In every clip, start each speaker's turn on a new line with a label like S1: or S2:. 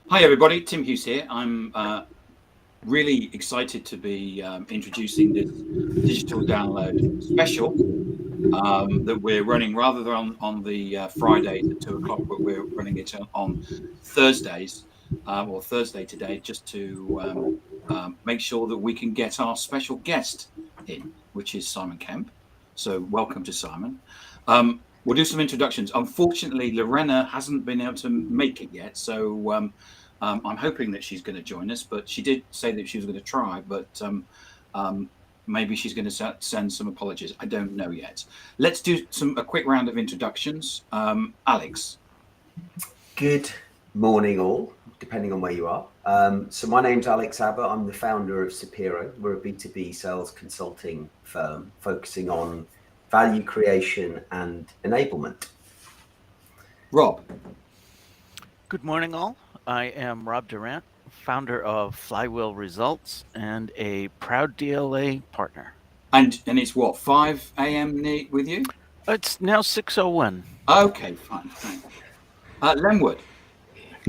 S1: Hi, everybody. Tim Hughes here. I'm really excited to be introducing this digital download special that we're running rather than on the Fridays at 2 o'clock, but we're running it on Thursdays or Thursday today, just to make sure that we can get our special guest in, which is Simon Kemp. So, welcome to Simon. We'll do some introductions. Unfortunately, Lorena hasn't been able to make it yet, so I'm hoping that she's going to join us. But she did say that she was going to try, but maybe she's going to send some apologies. I don't know yet. Let's do a quick round of introductions. Alex.
S2: Good morning, all, depending on where you are. So my name's Alex Abbott. I'm the founder of Sapiro. We're a B2B sales consulting firm focusing on value creation and enablement.
S1: Rob.
S3: Good morning, all. I am Rob Durant, founder of Flywheel Results and a proud DLA partner.
S1: And it's what, 5 a.m. with you?
S3: It's now 6:01.
S1: Okay, fine. Thanks. Lenwood.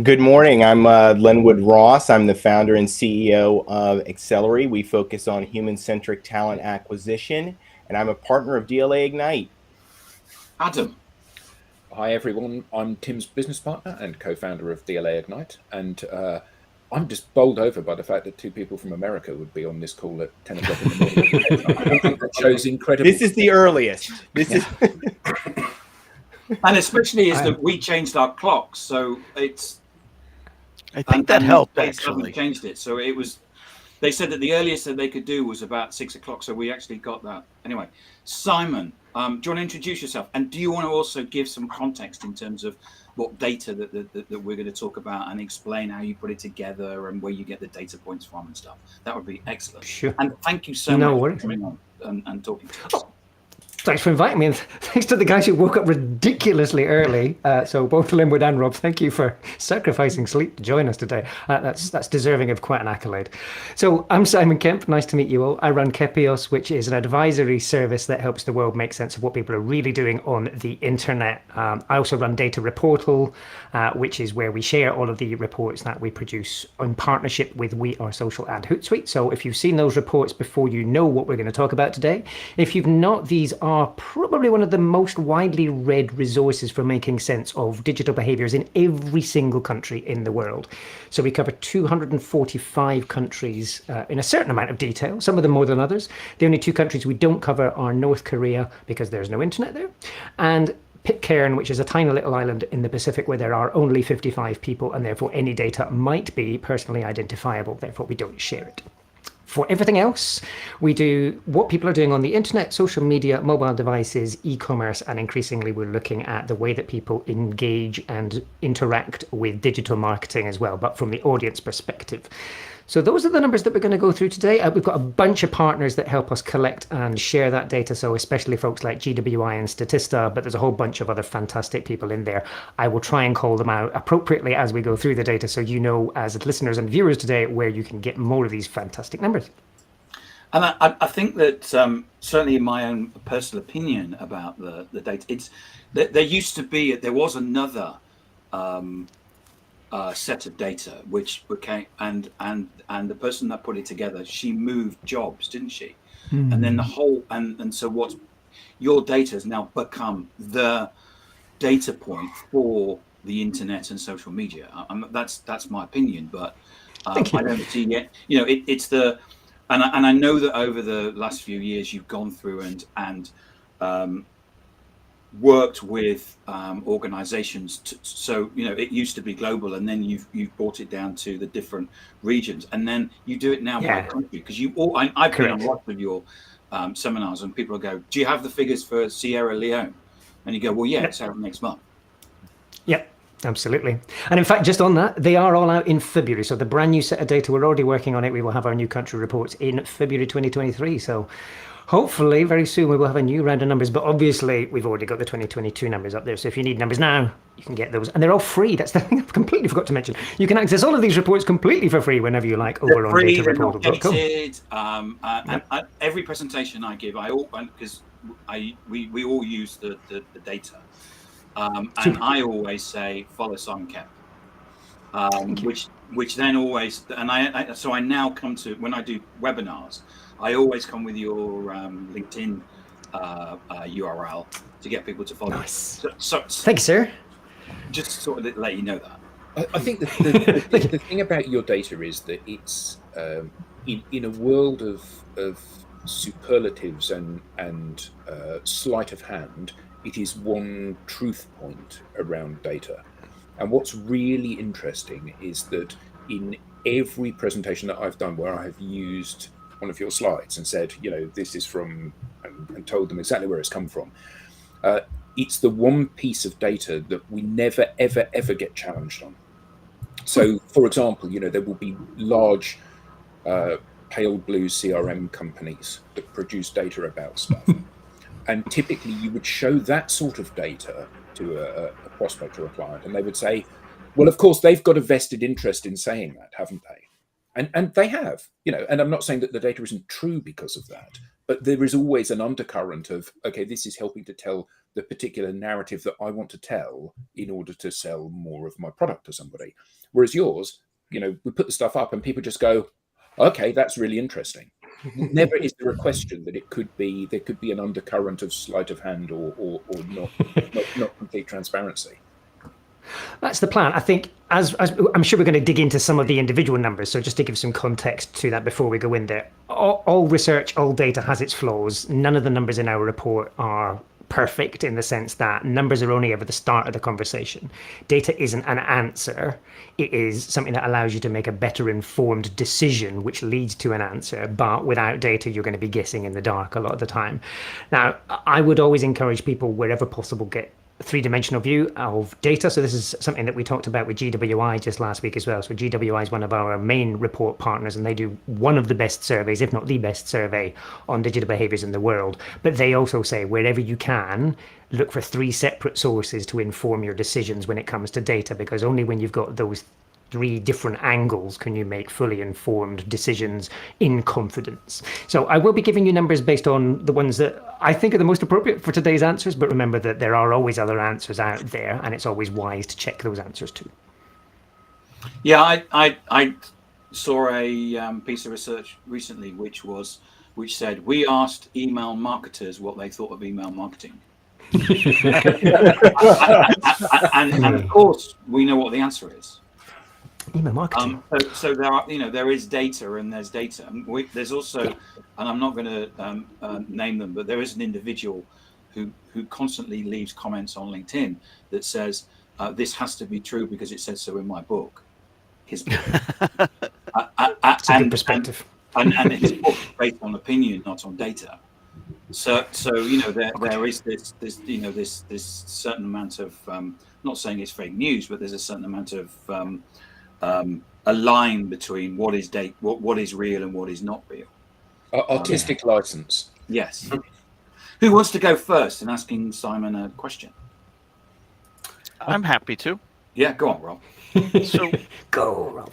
S4: Good morning. I'm Lenwood Ross. I'm the founder and CEO of Accelerate. We focus on human-centric talent acquisition, and I'm a partner of DLA Ignite.
S1: Adam.
S5: Hi, everyone. I'm Tim's business partner and co-founder of DLA Ignite, and I'm just bowled over by the fact that two people from America would be on this call at 10 o'clock in the morning. I think that shows incredible.
S4: This is the earliest.
S1: And especially is that we changed our clocks, so it's.
S3: I think that helped, actually.
S1: They changed it, so it was. They said that the earliest that they could do was about 6 o'clock, so we actually got that. Anyway, Simon, do you want to introduce yourself? And do you want to also give some context in terms of what data that we're going to talk about and explain how you put it together and where you get the data points from and stuff? That would be excellent.
S6: Sure.
S1: And thank you so much for coming on and talking to us.
S6: Thanks for inviting me, and thanks to the guys who woke up ridiculously early. So both Linwood and Rob, thank you for sacrificing sleep to join us today. That's deserving of quite an accolade. So I'm Simon Kemp. Nice to meet you all. I run Kepios, which is an advisory service that helps the world make sense of what people are really doing on the internet. I also run Data Reportal, which is where we share all of the reports that we produce in partnership with We Are Social and Hootsuite. So if you've seen those reports before, you know what we're going to talk about today. If you've not, these are probably one of the most widely read resources for making sense of digital behaviors in every single country in the world. So we cover 245 countries in a certain amount of detail, some of them more than others. The only two countries we don't cover are North Korea, because there's no internet there, and Pitcairn, which is a tiny little island in the Pacific where there are only 55 people, and therefore any data might be personally identifiable, therefore we don't share it. For everything else, we do what people are doing on the internet, social media, mobile devices, e-commerce, and increasingly we're looking at the way that people engage and interact with digital marketing as well, but from the audience perspective. So those are the numbers that we're going to go through today. We've got a bunch of partners that help us collect and share that data, so especially folks like GWI and Statista, but there's a whole bunch of other fantastic people in there. I will try and call them out appropriately as we go through the data, so you know, as listeners and viewers today, where you can get more of these fantastic numbers.
S1: And I think that certainly in my own personal opinion about the data, there was another set of data which became and the person that put it together, she moved jobs, didn't she? And then the whole and so what your data has now become the data point for the internet and social media. That's my opinion, but I don't see yet. You know, it's the and I know that over the last few years you've gone through and worked with organizations so you know it used to be global, and then you've brought it down to the different regions, and then you do it now by country, because I've been on lots of your seminars, and people go, do you have the figures for Sierra Leone? And you go, well, yeah, it's out next month.
S6: Yep. Absolutely. And in fact, just on that, they are all out in February. So the brand new set of data, we're already working on it. We will have our new country reports in February 2023. So hopefully very soon we will have a new round of numbers. But obviously, we've already got the 2022 numbers up there. So if you need numbers now, you can get those. And they're all free. That's the thing I completely forgot to mention. You can access all of these reports completely for free whenever you like over on datareportal.com.
S1: And every presentation I give, because we all use the data. And I always say, follow Simon Kemp. which then always, and I now come to, when I do webinars, I always come with your LinkedIn URL to get people to follow.
S6: Nice.
S1: So
S6: Thank you, sir.
S1: just sort of let you know that.
S5: I think the thing about your data is that it's in a world of superlatives and sleight of hand, it is one truth point around data. And what's really interesting is that in every presentation that I've done where I have used one of your slides and said, this is from, and told them exactly where it's come from, it's the one piece of data that we never, ever, ever get challenged on. So, for example, there will be large pale blue CRM companies that produce data about stuff. And typically you would show that sort of data to a prospect or a client, and they would say, well, of course, they've got a vested interest in saying that, haven't they? And they have, and I'm not saying that the data isn't true because of that, but there is always an undercurrent of, okay, this is helping to tell the particular narrative that I want to tell in order to sell more of my product to somebody. Whereas yours, we put the stuff up and people just go, okay, that's really interesting. Never is there a question that there could be an undercurrent of sleight of hand or not complete transparency.
S6: That's the plan. I think, as I'm sure we're going to dig into some of the individual numbers. So just to give some context to that before we go in there, all research, all data has its flaws. None of the numbers in our report are perfect in the sense that numbers are only ever the start of the conversation. Data isn't an answer. It is something that allows you to make a better informed decision, which leads to an answer. But without data, you're going to be guessing in the dark a lot of the time. Now, I would always encourage people, wherever possible, get a three-dimensional view of data. So this is something that we talked about with GWI just last week as well. So GWI is one of our main report partners, and they do one of the best surveys, if not the best survey on digital behaviors in the world. But they also say, wherever you can, look for three separate sources to inform your decisions when it comes to data, because only when you've got those three different angles can you make fully informed decisions in confidence. So I will be giving you numbers based on the ones that I think are the most appropriate for today's answers, but remember that there are always other answers out there, and it's always wise to check those answers too.
S1: Yeah, I saw a piece of research recently which said we asked email marketers what they thought of email marketing. and of course we know what the answer is.
S6: Email marketing.
S1: So there is data, and there's data. There's also, and I'm not going to name them, but there is an individual who constantly leaves comments on LinkedIn that says this has to be true because it says so in my book. His book.
S6: It's a good perspective.
S1: And his book is based on opinion, not on data. So there is this certain amount of not saying it's fake news, but there's a certain amount of a line between what is what is real and what is not real.
S5: Artistic license.
S1: Yes. Who wants to go first in asking Simon a question?
S3: I'm happy to.
S1: Yeah, go on, Rob.
S3: So,
S6: Go, Rob.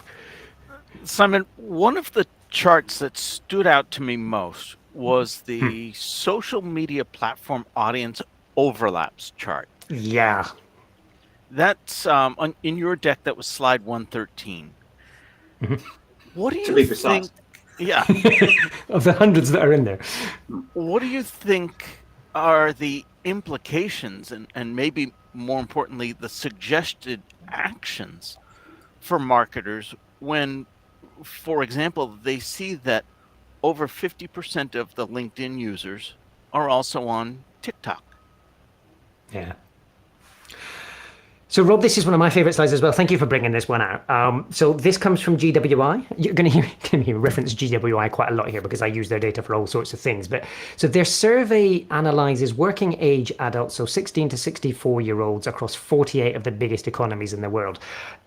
S3: Simon, one of the charts that stood out to me most was the social media platform audience overlaps chart.
S6: Yeah.
S3: That's in your deck. That was slide 113. What do you
S1: To be precise.
S3: think? Yeah.
S6: Of the hundreds that are in there.
S3: What do you think are the implications and maybe more importantly, the suggested actions for marketers when, for example, they see that over 50% of the LinkedIn users are also on TikTok?
S6: Yeah. So, Rob, this is one of my favorite slides as well. Thank you for bringing this one out. So this comes from GWI. You're going to hear reference GWI quite a lot here because I use their data for all sorts of things. But so their survey analyzes working age adults, so 16 to 64-year-olds across 48 of the biggest economies in the world.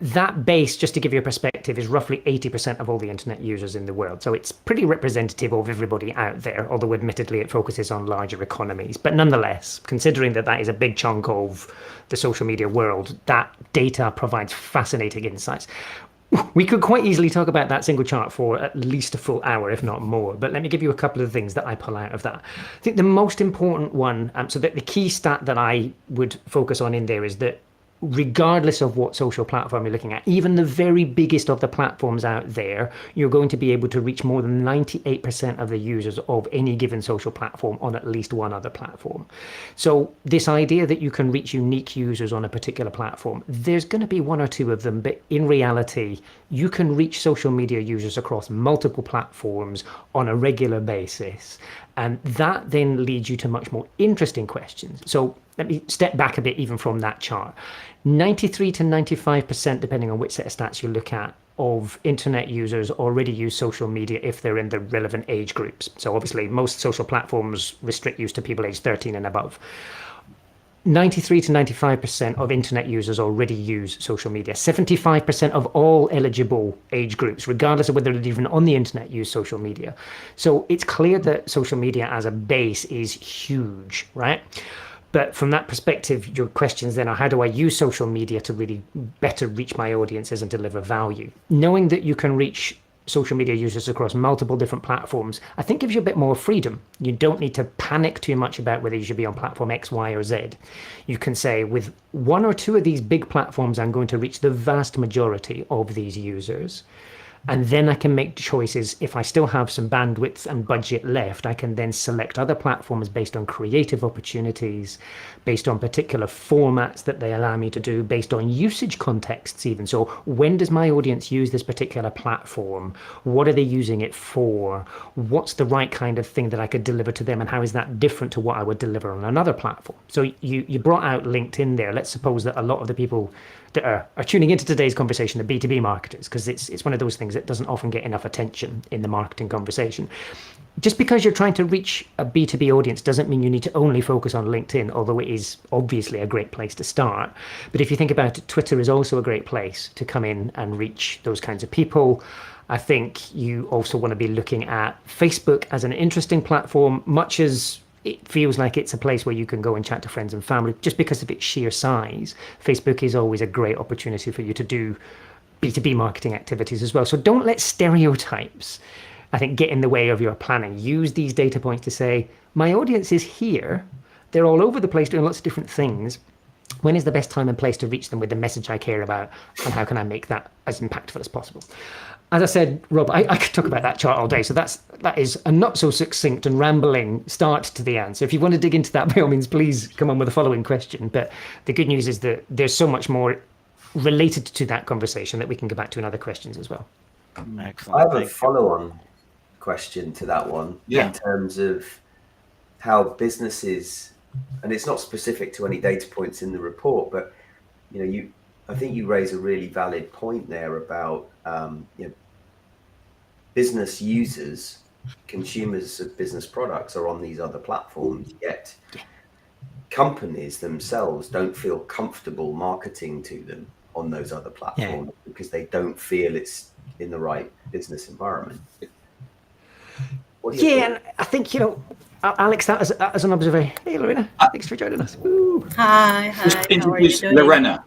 S6: That base, just to give you a perspective, is roughly 80% of all the internet users in the world. So it's pretty representative of everybody out there, although admittedly it focuses on larger economies. But nonetheless, considering that that is a big chunk of the social media world, that data provides fascinating insights. We could quite easily talk about that single chart for at least a full hour, if not more. But let me give you a couple of things that I pull out of that. I think the most important one, so the key stat that I would focus on in there is that regardless of what social platform you're looking at, even the very biggest of the platforms out there, you're going to be able to reach more than 98% of the users of any given social platform on at least one other platform. So this idea that you can reach unique users on a particular platform, there's going to be one or two of them, but in reality, you can reach social media users across multiple platforms on a regular basis. And that then leads you to much more interesting questions. So let me step back a bit even from that chart. 93 to 95%, depending on which set of stats you look at, of internet users already use social media if they're in the relevant age groups. So obviously most social platforms restrict use to people aged 13 and above. 93 to 95% of internet users already use social media. 75% of all eligible age groups, regardless of whether they're even on the internet, use social media. So it's clear that social media as a base is huge, right? But from that perspective, your questions then are, how do I use social media to really better reach my audiences and deliver value? Knowing that you can reach social media users across multiple different platforms, I think gives you a bit more freedom. You don't need to panic too much about whether you should be on platform X, Y, or Z. You can say, with one or two of these big platforms, I'm going to reach the vast majority of these users. And then I can make choices. If I still have some bandwidth and budget left, I can then select other platforms based on creative opportunities, based on particular formats that they allow me to do, based on usage contexts even. So when does my audience use this particular platform? What are they using it for? What's the right kind of thing that I could deliver to them? And how is that different to what I would deliver on another platform? So you brought out LinkedIn there. Let's suppose that a lot of the people that are tuning into today's conversation are B2B marketers, because it's one of those things that doesn't often get enough attention in the marketing conversation. Just because you're trying to reach a B2B audience doesn't mean you need to only focus on LinkedIn, although it is obviously a great place to start. But if you think about it, Twitter is also a great place to come in and reach those kinds of people. I think you also want to be looking at Facebook as an interesting platform, much as it feels like it's a place where you can go and chat to friends and family. Just because of its sheer size, Facebook is always a great opportunity for you to do B2B marketing activities as well. So don't let stereotypes, I think, get in the way of your planning. Use these data points to say, my audience is here. They're all over the place doing lots of different things. When is the best time and place to reach them with the message I care about? And how can I make that as impactful as possible? As I said, Rob, I could talk about that chart all day. So that is a not so succinct and rambling start to the answer. If you want to dig into that, by all means, please come on with the following question. But the good news is that there's so much more related to that conversation that we can go back to in other questions as well.
S3: Excellent.
S2: I have a follow-on question to that one in terms of how businesses, and it's not specific to any data points in the report, but I think you raise a really valid point there about business users, consumers of business products are on these other platforms, yet companies themselves don't feel comfortable marketing to them on those other platforms because they don't feel it's in the right business environment.
S6: And I think, Alex, that as an observation. Hey, Lorena, thanks for joining us. Woo.
S7: Hi.
S1: Just
S7: How are
S1: introduce
S7: you doing?
S1: Lorena.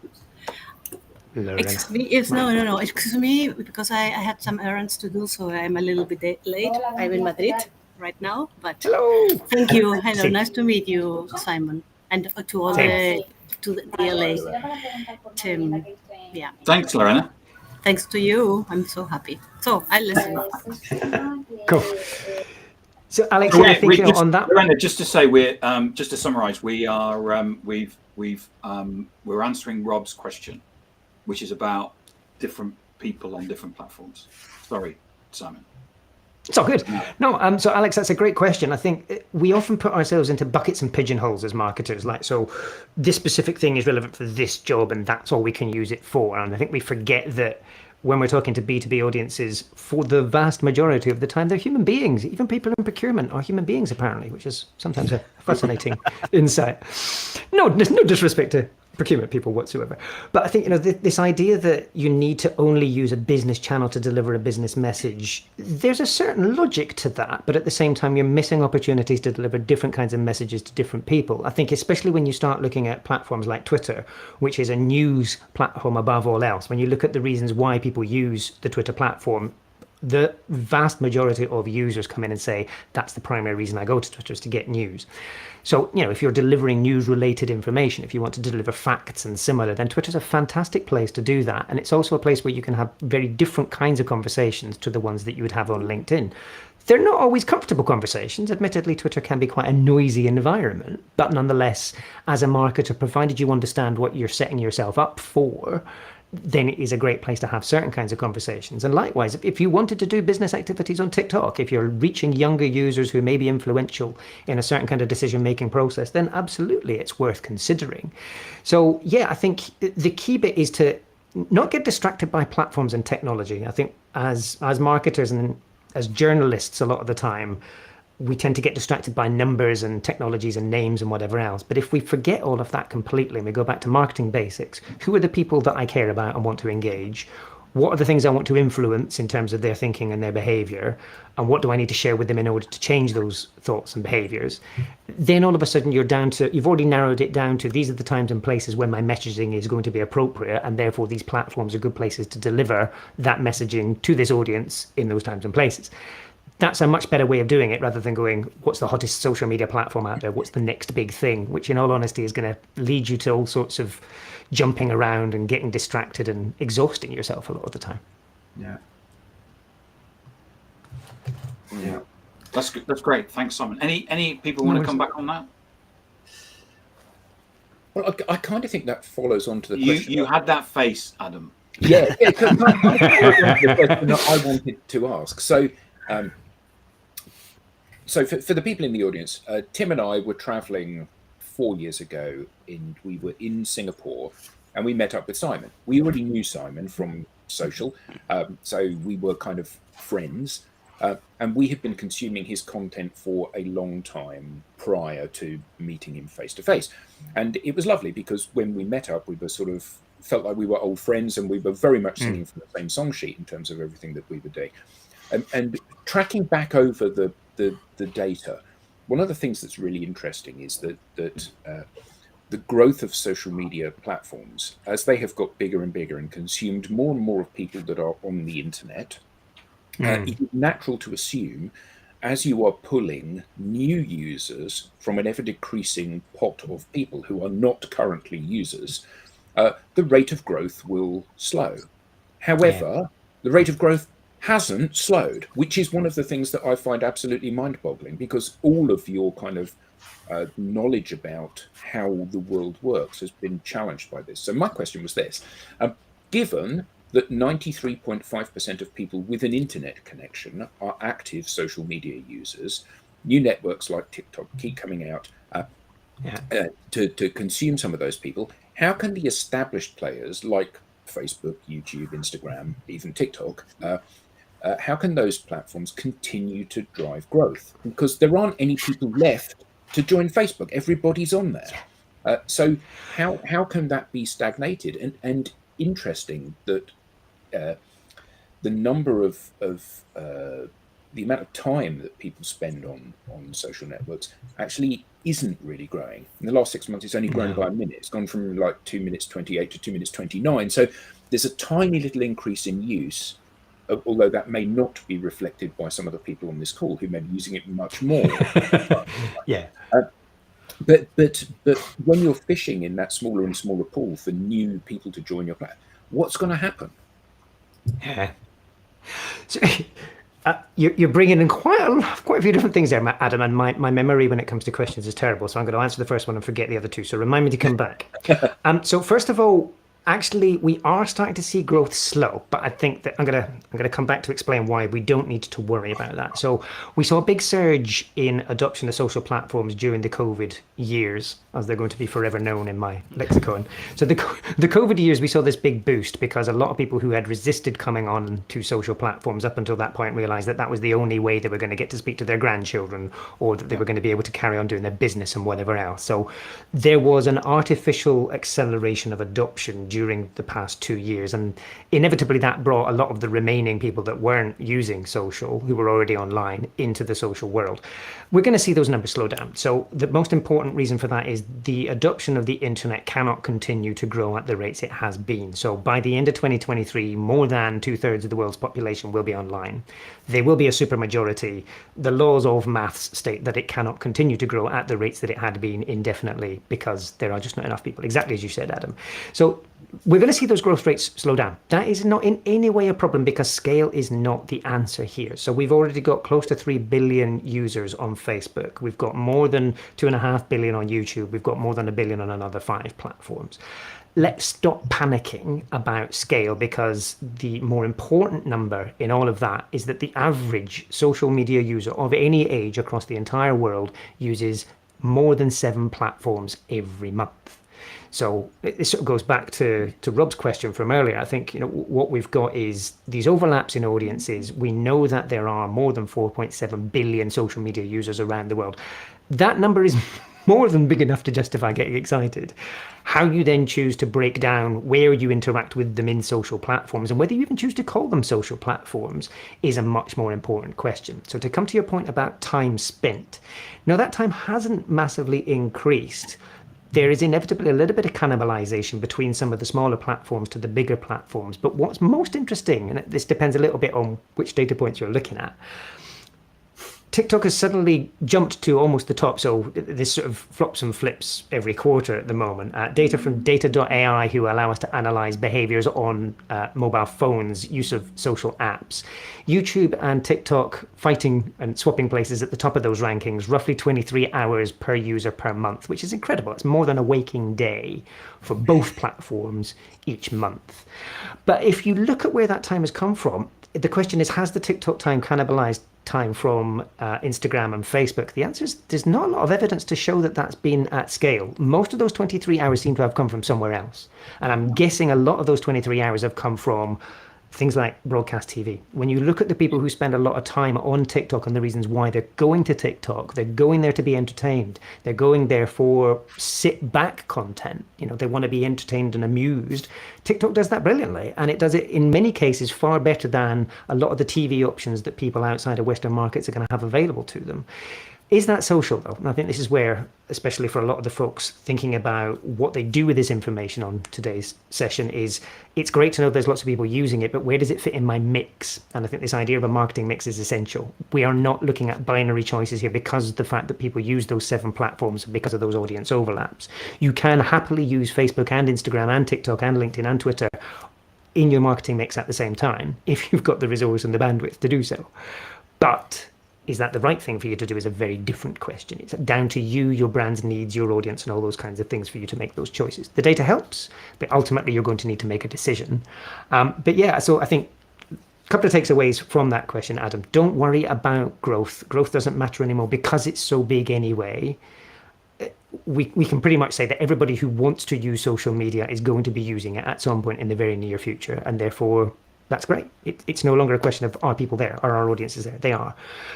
S7: Excuse me. Yes, no. Excuse me, because I had some errands to do, so I'm a little bit late. I'm in Madrid right now, but
S6: Hello.
S7: thank you. Hello, nice to meet you, Simon, and to all the DLA team. Yeah.
S1: Thanks, Lorena.
S7: Thanks to you. I'm so happy. So I listen.
S6: Cool. So, Alex,
S1: So
S6: I think on that.
S1: Lorena, just to say, just to summarise, we are we're answering Rob's question, which is about different people on different platforms. Sorry, Simon.
S6: It's all good. No, so Alex, that's a great question. I think we often put ourselves into buckets and pigeonholes as marketers. Like, so this specific thing is relevant for this job and that's all we can use it for. And I think we forget that when we're talking to B2B audiences, for the vast majority of the time, they're human beings. Even people in procurement are human beings, apparently, which is sometimes a fascinating insight. No disrespect to procurement people whatsoever. But I think, this idea that you need to only use a business channel to deliver a business message, there's a certain logic to that. But at the same time, you're missing opportunities to deliver different kinds of messages to different people. I think especially when you start looking at platforms like Twitter, which is a news platform above all else, when you look at the reasons why people use the Twitter platform, the vast majority of users come in and say, that's the primary reason I go to Twitter, is to get news. So, if you're delivering news-related information, if you want to deliver facts and similar, then Twitter's a fantastic place to do that. And it's also a place where you can have very different kinds of conversations to the ones that you would have on LinkedIn. They're not always comfortable conversations. Admittedly, Twitter can be quite a noisy environment, but nonetheless, as a marketer, provided you understand what you're setting yourself up for, then it is a great place to have certain kinds of conversations. And likewise, if you wanted to do business activities on TikTok, if you're reaching younger users who may be influential in a certain kind of decision-making process, then absolutely it's worth considering. So yeah, I think the key bit is to not get distracted by platforms and technology. I think as marketers and as journalists, a lot of the time, we tend to get distracted by numbers and technologies and names and whatever else. But if we forget all of that completely and we go back to marketing basics, who are the people that I care about and want to engage? What are the things I want to influence in terms of their thinking and their behavior? And what do I need to share with them in order to change those thoughts and behaviors? Then all of a sudden you've already narrowed it down to, these are the times and places when my messaging is going to be appropriate. And therefore these platforms are good places to deliver that messaging to this audience in those times and places. That's a much better way of doing it, rather than going, what's the hottest social media platform out there? What's the next big thing? Which in all honesty is going to lead you to all sorts of jumping around and getting distracted and exhausting yourself a lot of the time.
S2: Yeah.
S1: That's great. Thanks, Simon. Any people want to come back on that?
S5: Well, I kind of think that follows on to the question.
S1: You had that face, Adam.
S5: Yeah, the question that I wanted to ask. So for the people in the audience, Tim and I were traveling 4 years ago, we were in Singapore, and we met up with Simon. We already knew Simon from social, so we were kind of friends, and we had been consuming his content for a long time prior to meeting him face to face. And it was lovely because when we met up, we were sort of felt like we were old friends, and we were very much singing from the same song sheet in terms of everything that we were doing. And tracking back over the data, one of the things that's really interesting is that the growth of social media platforms, as they have got bigger and bigger and consumed more and more of people that are on the internet, it is natural to assume, as you are pulling new users from an ever-decreasing pot of people who are not currently users, the rate of growth will slow. However, the rate of growth hasn't slowed, which is one of the things that I find absolutely mind-boggling, because all of your kind of knowledge about how the world works has been challenged by this. So my question was this: given that 93.5% of people with an internet connection are active social media users, new networks like TikTok keep coming out to consume some of those people, how can the established players like Facebook, YouTube, Instagram, even TikTok, how can those platforms continue to drive growth? Because there aren't any people left to join Facebook. Everybody's on there. So how can that be stagnated? And interesting that the number of the amount of time that people spend on social networks actually isn't really growing. In the last 6 months, it's only grown by a minute. It's gone from like 2 minutes 28 to 2 minutes 29. So there's a tiny little increase in use, although that may not be reflected by some of the people on this call who may be using it much more. But when you're fishing in that smaller and smaller pool for new people to join your platform, what's going to happen?
S6: So, you're bringing in quite a few different things there, Adam, and my memory when it comes to questions is terrible, so I'm going to answer the first one and forget the other two, so remind me to come back. So first of all, actually, we are starting to see growth slow, but I think that I'm gonna come back to explain why we don't need to worry about that. So we saw a big surge in adoption of social platforms during the COVID years, as they're going to be forever known in my lexicon. So the COVID years, we saw this big boost because a lot of people who had resisted coming on to social platforms up until that point realized that that was the only way they were going to get to speak to their grandchildren, or that they were going to be able to carry on doing their business and whatever else. So there was an artificial acceleration of adoption during the past 2 years, and inevitably that brought a lot of the remaining people that weren't using social, who were already online, into the social world. We're going to see those numbers slow down. So the most important reason for that is is the adoption of the internet cannot continue to grow at the rates it has been. So by the end of 2023, more than 2/3 of the world's population will be online. They will be a supermajority. The laws of maths state that it cannot continue to grow at the rates that it had been indefinitely because there are just not enough people, exactly as you said, Adam. So we're going to see those growth rates slow down. That is not in any way a problem because scale is not the answer here. So we've already got close to 3 billion users on Facebook. We've got more than 2.5 billion on YouTube. We've got more than 1 billion on another 5 platforms. Let's stop panicking about scale because the more important number in all of that is that the average social media user of any age across the entire world uses more than 7 platforms every month. So it sort of goes back to Rob's question from earlier. I think what we've got is these overlaps in audiences. We know that there are more than 4.7 billion social media users around the world. That number is more than big enough to justify getting excited. How you then choose to break down where you interact with them in social platforms and whether you even choose to call them social platforms is a much more important question. So to come to your point about time spent, now that time hasn't massively increased. There is inevitably a little bit of cannibalization between some of the smaller platforms to the bigger platforms. But what's most interesting, and this depends a little bit on which data points you're looking at, TikTok has suddenly jumped to almost the top. So this sort of flops and flips every quarter at the moment. Data from data.ai, who allow us to analyze behaviors on mobile phones, use of social apps. YouTube and TikTok fighting and swapping places at the top of those rankings, roughly 23 hours per user per month, which is incredible. It's more than a waking day for both platforms each month. But if you look at where that time has come from, the question is, has the TikTok time cannibalized time from Instagram and Facebook? The answer is there's not a lot of evidence to show that that's been at scale. Most of those 23 hours seem to have come from somewhere else. And I'm guessing a lot of those 23 hours have come from things like broadcast TV. When you look at the people who spend a lot of time on TikTok and the reasons why they're going to TikTok, they're going there to be entertained. They're going there for sit back content. They want to be entertained and amused. TikTok does that brilliantly, and it does it in many cases far better than a lot of the TV options that people outside of Western markets are going to have available to them. Is that social, though? And I think this is where, especially for a lot of the folks thinking about what they do with this information on today's session, is it's great to know there's lots of people using it, but where does it fit in my mix? And I think this idea of a marketing mix is essential. We are not looking at binary choices here because of the fact that people use those 7 platforms, because of those audience overlaps. You can happily use Facebook and Instagram and TikTok and LinkedIn and Twitter in your marketing mix at the same time, if you've got the resource and the bandwidth to do so. But is that the right thing for you to do is a very different question. It's down to you, your brand's needs, your audience, and all those kinds of things for you to make those choices. The data helps, but ultimately you're going to need to make a decision. But yeah, so I think a couple of takeaways from that question, Adam. Don't worry about growth. Growth doesn't matter anymore because it's so big anyway. We can pretty much say that everybody who wants to use social media is going to be using it at some point in the very near future, and therefore that's great. It's no longer a question of are people there, are our audiences there? They are.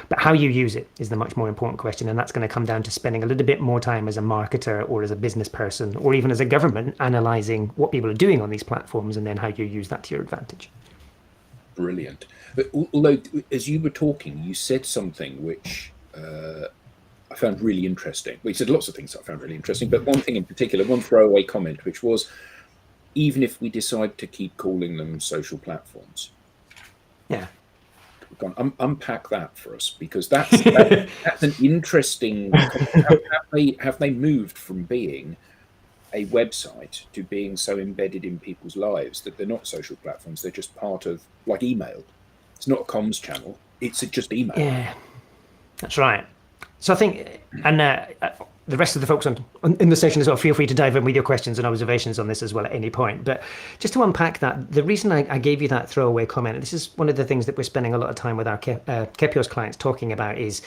S6: But how you use it is the much more important question, and that's going to come down to spending a little bit more time as a marketer or as a business person or even as a government analysing what people are doing on these platforms and then how you use that to your advantage.
S5: Brilliant. But although, as you were talking, you said something which I found really interesting. Well, you said lots of things that I found really interesting, but one thing in particular, one throwaway comment, which was, even if we decide to keep calling them social platforms.
S6: Yeah.
S5: Unpack that for us, because that's an interesting. Have they moved from being a website to being so embedded in people's lives that they're not social platforms? They're just part of, like, email. It's not a comms channel. It's just email.
S6: Yeah, that's right. So I think, and the rest of the folks in the session as well, feel free to dive in with your questions and observations on this as well at any point. But just to unpack that, the reason I gave you that throwaway comment, this is one of the things that we're spending a lot of time with our Kepios clients talking about, is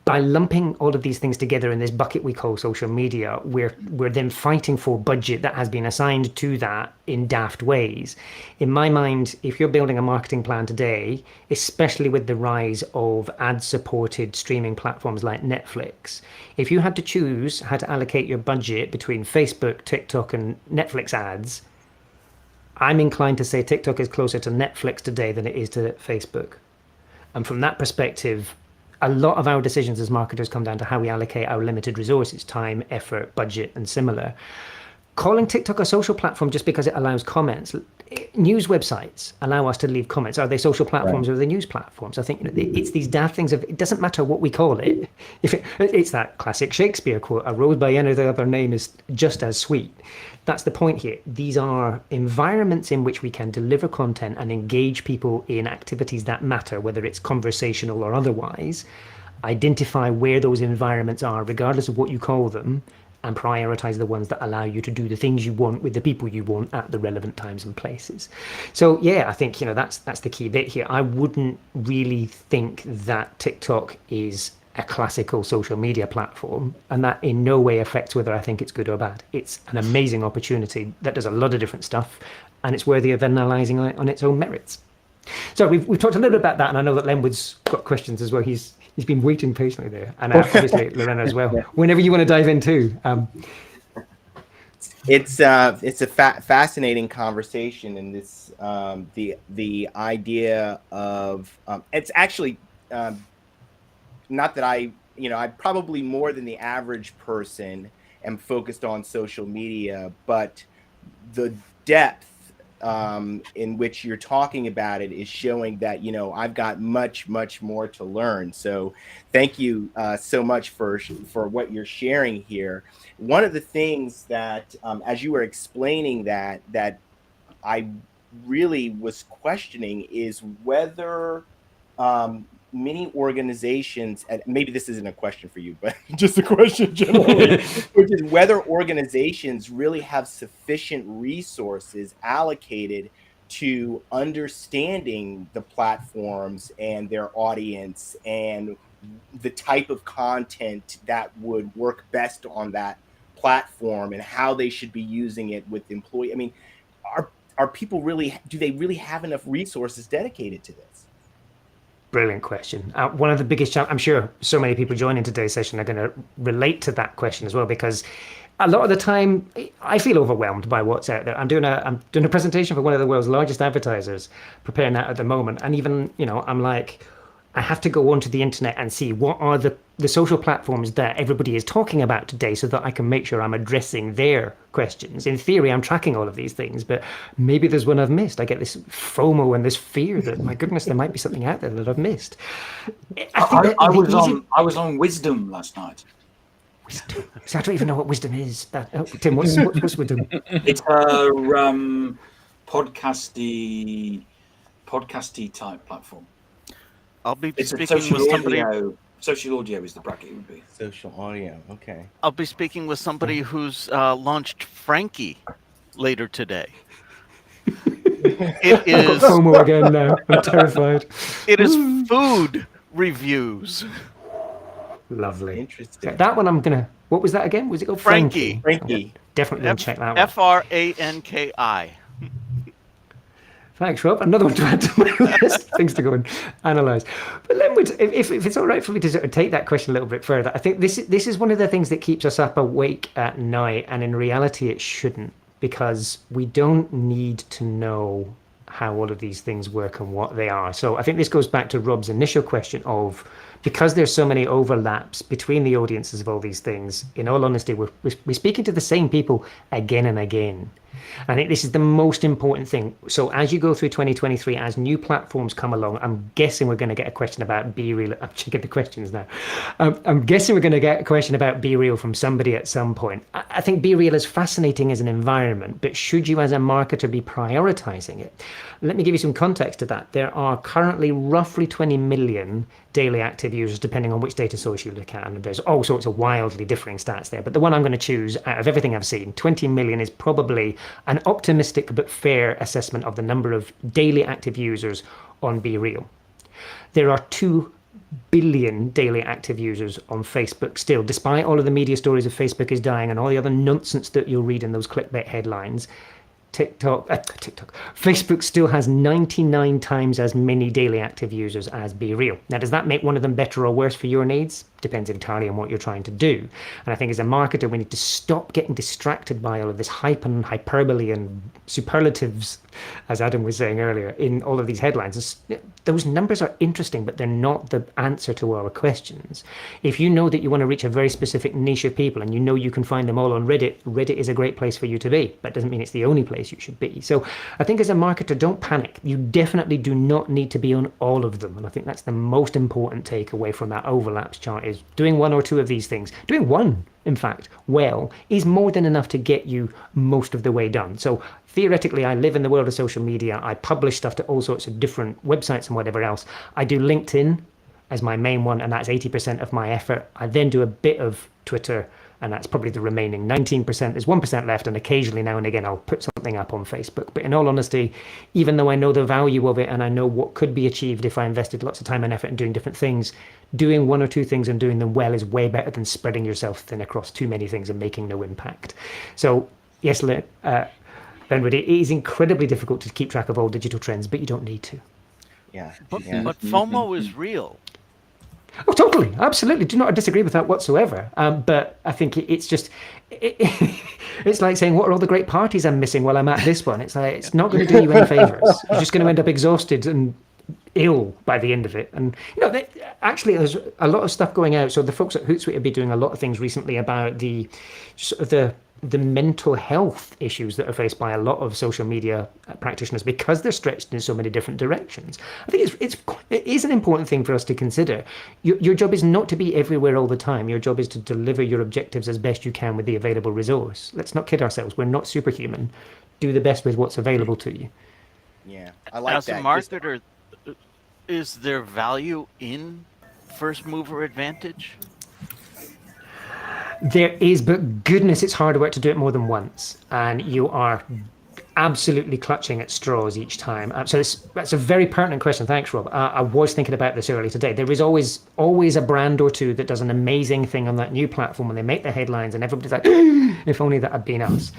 S6: by lumping all of these things together in this bucket we call social media, we're then fighting for budget that has been assigned to that in daft ways. In my mind, if you're building a marketing plan today, especially with the rise of ad-supported streaming platforms like Netflix, if you had to choose how to allocate your budget between Facebook, TikTok, and Netflix ads, I'm inclined to say TikTok is closer to Netflix today than it is to Facebook. And from that perspective, a lot of our decisions as marketers come down to how we allocate our limited resources, time, effort, budget, and similar. Calling TikTok a social platform just because it allows comments. News websites allow us to leave comments. Are they social platforms or are they news platforms? I think it's these daft things of, it doesn't matter what we call it. It's that classic Shakespeare quote, a rose by any other name is just as sweet. That's the point here. These are environments in which we can deliver content and engage people in activities that matter, whether it's conversational or otherwise. Identify where those environments are, regardless of what you call them, and prioritize the ones that allow you to do the things you want with the people you want at the relevant times and places. So yeah, I think that's the key bit here. I wouldn't really think that TikTok is a classical social media platform, and that in no way affects whether I think it's good or bad. It's an amazing opportunity that does a lot of different stuff, and it's worthy of analysing on its own merits. So we've talked a little bit about that, and I know that Lenwood's got questions as well. He's been waiting patiently there, and obviously Lorena as well. Whenever you want to dive in too.
S4: It's a fascinating conversation, and this the idea of it's actually not that I probably more than the average person am focused on social media, but the depth in which you're talking about it is showing that I've got much more to learn. So thank you so much for what you're sharing here. One of the things that as you were explaining that I really was questioning is whether many organizations, and maybe this isn't a question for you, but just a question generally, which is whether organizations really have sufficient resources allocated to understanding the platforms and their audience and the type of content that would work best on that platform and how they should be using it with employees. I mean, are people do they really have enough resources dedicated to this?
S6: Brilliant question. One of the biggest challenges, I'm sure so many people joining today's session are going to relate to that question as well, because a lot of the time I feel overwhelmed by what's out there. I'm doing a presentation for one of the world's largest advertisers, preparing that at the moment. And even, I'm like, I have to go onto the internet and see what are the social platforms that everybody is talking about today so that I can make sure I'm addressing their questions. In theory, I'm tracking all of these things, but maybe there's one I've missed. I get this FOMO and this fear that, my goodness, there might be something out there that I've missed.
S1: I was on Wisdom last night.
S6: Wisdom. So I don't even know what Wisdom is. Tim, what's Wisdom?
S1: It's a podcasty type platform.
S3: I'll be
S1: It's a
S3: speaking
S1: social
S3: with somebody.
S1: audio. Social audio is the bracket would be.
S4: Social audio, okay.
S3: I'll be speaking with somebody who's launched Frankie later today. It
S6: I've got
S3: is
S6: FOMO again now. I'm terrified.
S3: it is food reviews.
S6: Lovely.
S4: Interesting.
S6: That one I'm gonna. What was that again? Was it called Frankie?
S4: Frankie.
S6: Definitely gonna check that one.
S3: Franki.
S6: Thanks, Rob. Another one to add to my list. Things to go and analyse. But Lenwood, if it's all right for me to sort of take that question a little bit further, I think this is one of the things that keeps us up awake at night, and in reality, it shouldn't, because we don't need to know how all of these things work and what they are. So I think this goes back to Rob's initial question of, because there's so many overlaps between the audiences of all these things, in all honesty, we're speaking to the same people again and again. I think this is the most important thing. So as you go through 2023, as new platforms come along, I'm guessing we're going to get a question about BeReal. I'm checking the questions now. I'm guessing we're going to get a question about BeReal from somebody at some point. I think BeReal is fascinating as an environment, but should you as a marketer be prioritizing it? Let me give you some context to that. There are currently roughly 20 million daily active users, depending on which data source you look at. And there's all sorts of wildly differing stats there. But the one I'm going to choose out of everything I've seen, 20 million is probably an optimistic but fair assessment of the number of daily active users on BeReal. There are 2 billion daily active users on Facebook still, despite all of the media stories of Facebook is dying and all the other nonsense that you'll read in those clickbait headlines. Facebook still has 99 times as many daily active users as BeReal. Now, does that make one of them better or worse for your needs? depends entirely on what you're trying to do. And I think as a marketer, we need to stop getting distracted by all of this hype and hyperbole and superlatives, as Adam was saying earlier, in all of these headlines. Those numbers are interesting, but they're not the answer to our questions. If you know that you want to reach a very specific niche of people and you know you can find them all on Reddit, Reddit is a great place for you to be. That doesn't mean it's the only place you should be. So I think as a marketer, don't panic. You definitely do not need to be on all of them. And I think that's the most important takeaway from that overlaps chart, is doing one or two of these things. Doing one, in fact, well, is more than enough to get you most of the way done. So theoretically, I live in the world of social media. I publish stuff to all sorts of different websites and whatever else. I do LinkedIn as my main one, and that's 80% of my effort. I then do a bit of Twitter, and that's probably the remaining 19%. There's 1% left, and occasionally now and again I'll put something up on Facebook. But in all honesty, even though I know the value of it and I know what could be achieved if I invested lots of time and effort in doing different things, doing one or two things and doing them well is way better than spreading yourself thin across too many things and making no impact. So yes, Benwood, it is incredibly difficult to keep track of all digital trends, but you don't need to.
S4: Yeah.
S3: But FOMO is real.
S6: Oh, totally. Absolutely. Do not disagree with that whatsoever. But I think it's just, it's like saying, what are all the great parties I'm missing while I'm at this one? It's like, it's not going to do you any favors. You're just going to end up exhausted and ill by the end of it. And, actually, there's a lot of stuff going out. So the folks at Hootsuite have been doing a lot of things recently about the mental health issues that are faced by a lot of social media practitioners because they're stretched in so many different directions. I think it is an important thing for us to consider. Your job is not to be everywhere all the time. Your job is to deliver your objectives as best you can with the available resource. Let's not kid ourselves. We're not superhuman. Do the best with what's available to you.
S4: Yeah, I like
S3: As
S4: that.
S3: a marketer, is there value in first mover advantage?
S6: There is, but goodness, it's hard work to do it more than once. And you are absolutely clutching at straws each time. So that's a very pertinent question. Thanks, Rob. I was thinking about this earlier today. There is always a brand or two that does an amazing thing on that new platform and they make the headlines and everybody's like, if only that had been us.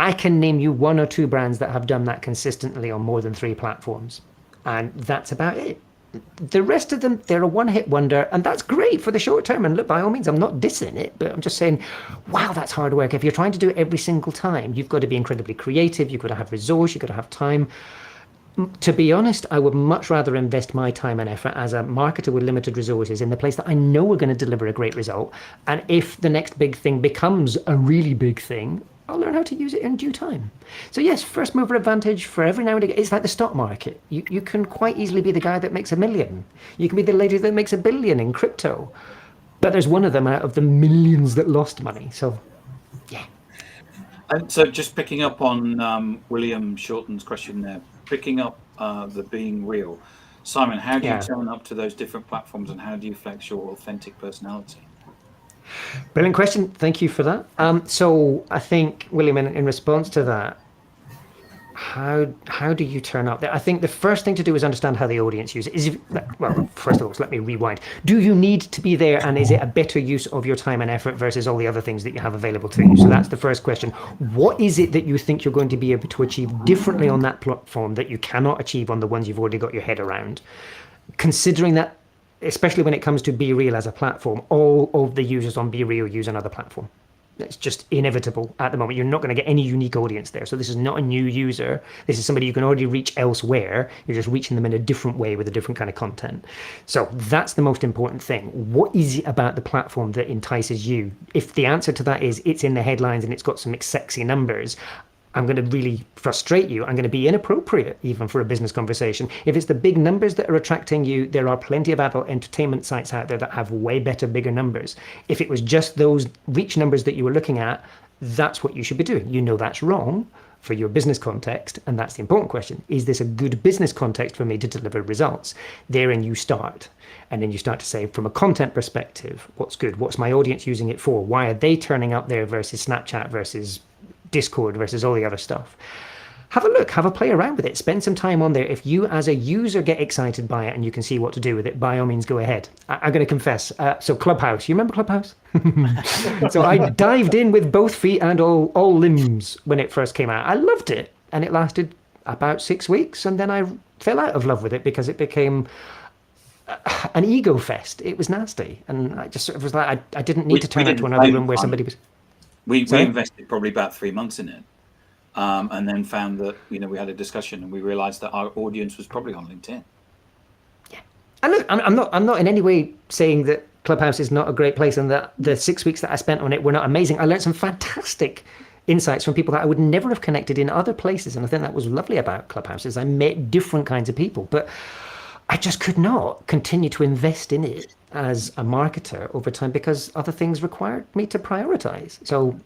S6: I can name you one or two brands that have done that consistently on more than 3 platforms. And that's about it. The rest of them, they're a one-hit wonder, and that's great for the short term. And look, by all means, I'm not dissing it, but I'm just saying, wow, that's hard work. If you're trying to do it every single time, you've got to be incredibly creative. You've got to have resource. You've got to have time. To be honest, I would much rather invest my time and effort as a marketer with limited resources in the place that I know we're going to deliver a great result. And if the next big thing becomes a really big thing, I'll learn how to use it in due time. So yes, first mover advantage for every now and again. It's like the stock market. You can quite easily be the guy that makes $1 million. You can be the lady that makes $1 billion in crypto. But there's one of them out of the millions that lost money. So, yeah.
S1: And so just picking up on William Shorten's question there, picking up the being real. Simon, how do you turn up to those different platforms and how do you flex your authentic personality?
S6: Brilliant question. Thank you for that. So I think, William, in response to that, how do you turn up there? I think the first thing to do is understand how the audience uses it. Well, first of all, let me rewind. Do you need to be there, and is it a better use of your time and effort versus all the other things that you have available to you? So that's the first question. What is it that you think you're going to be able to achieve differently on that platform that you cannot achieve on the ones you've already got your head around? Considering that, especially when it comes to BeReal as a platform, all of the users on BeReal use another platform. It's just inevitable at the moment. You're not going to get any unique audience there. So this is not a new user. This is somebody you can already reach elsewhere. You're just reaching them in a different way with a different kind of content. So that's the most important thing. What is it about the platform that entices you? If the answer to that is it's in the headlines and it's got some sexy numbers, I'm going to really frustrate you. I'm going to be inappropriate even for a business conversation. If it's the big numbers that are attracting you, there are plenty of adult entertainment sites out there that have way better, bigger numbers. If it was just those reach numbers that you were looking at, that's what you should be doing. You know that's wrong for your business context, and that's the important question. Is this a good business context for me to deliver results? Therein you start. And then you start to say, from a content perspective, what's good? What's my audience using it for? Why are they turning up there versus Snapchat versus Discord versus all the other stuff? Have a look, have a play around with it, spend some time on there. If you as a user get excited by it and you can see what to do with it, by all means go ahead. I'm going to confess, so Clubhouse, you remember Clubhouse? So I dived in with both feet and all limbs when it first came out. I loved it, and it lasted about 6 weeks, and then I fell out of love with it because it became an ego fest. It was nasty, and I just sort of was like, I didn't need
S1: We-
S6: to turn
S1: we
S6: out to
S1: didn't
S6: another
S1: blame
S6: room where
S1: fun.
S6: somebody was.
S1: We
S6: Sorry?
S1: invested probably about 3 months in it, and then found that we had a discussion and we realised that our audience was probably on LinkedIn.
S6: And look, I'm not in any way saying that Clubhouse is not a great place and that the 6 weeks that I spent on it were not amazing. I learned some fantastic insights from people that I would never have connected in other places, and I think that was lovely about Clubhouse is I met different kinds of people, but I just could not continue to invest in it as a marketer over time because other things required me to prioritize. So,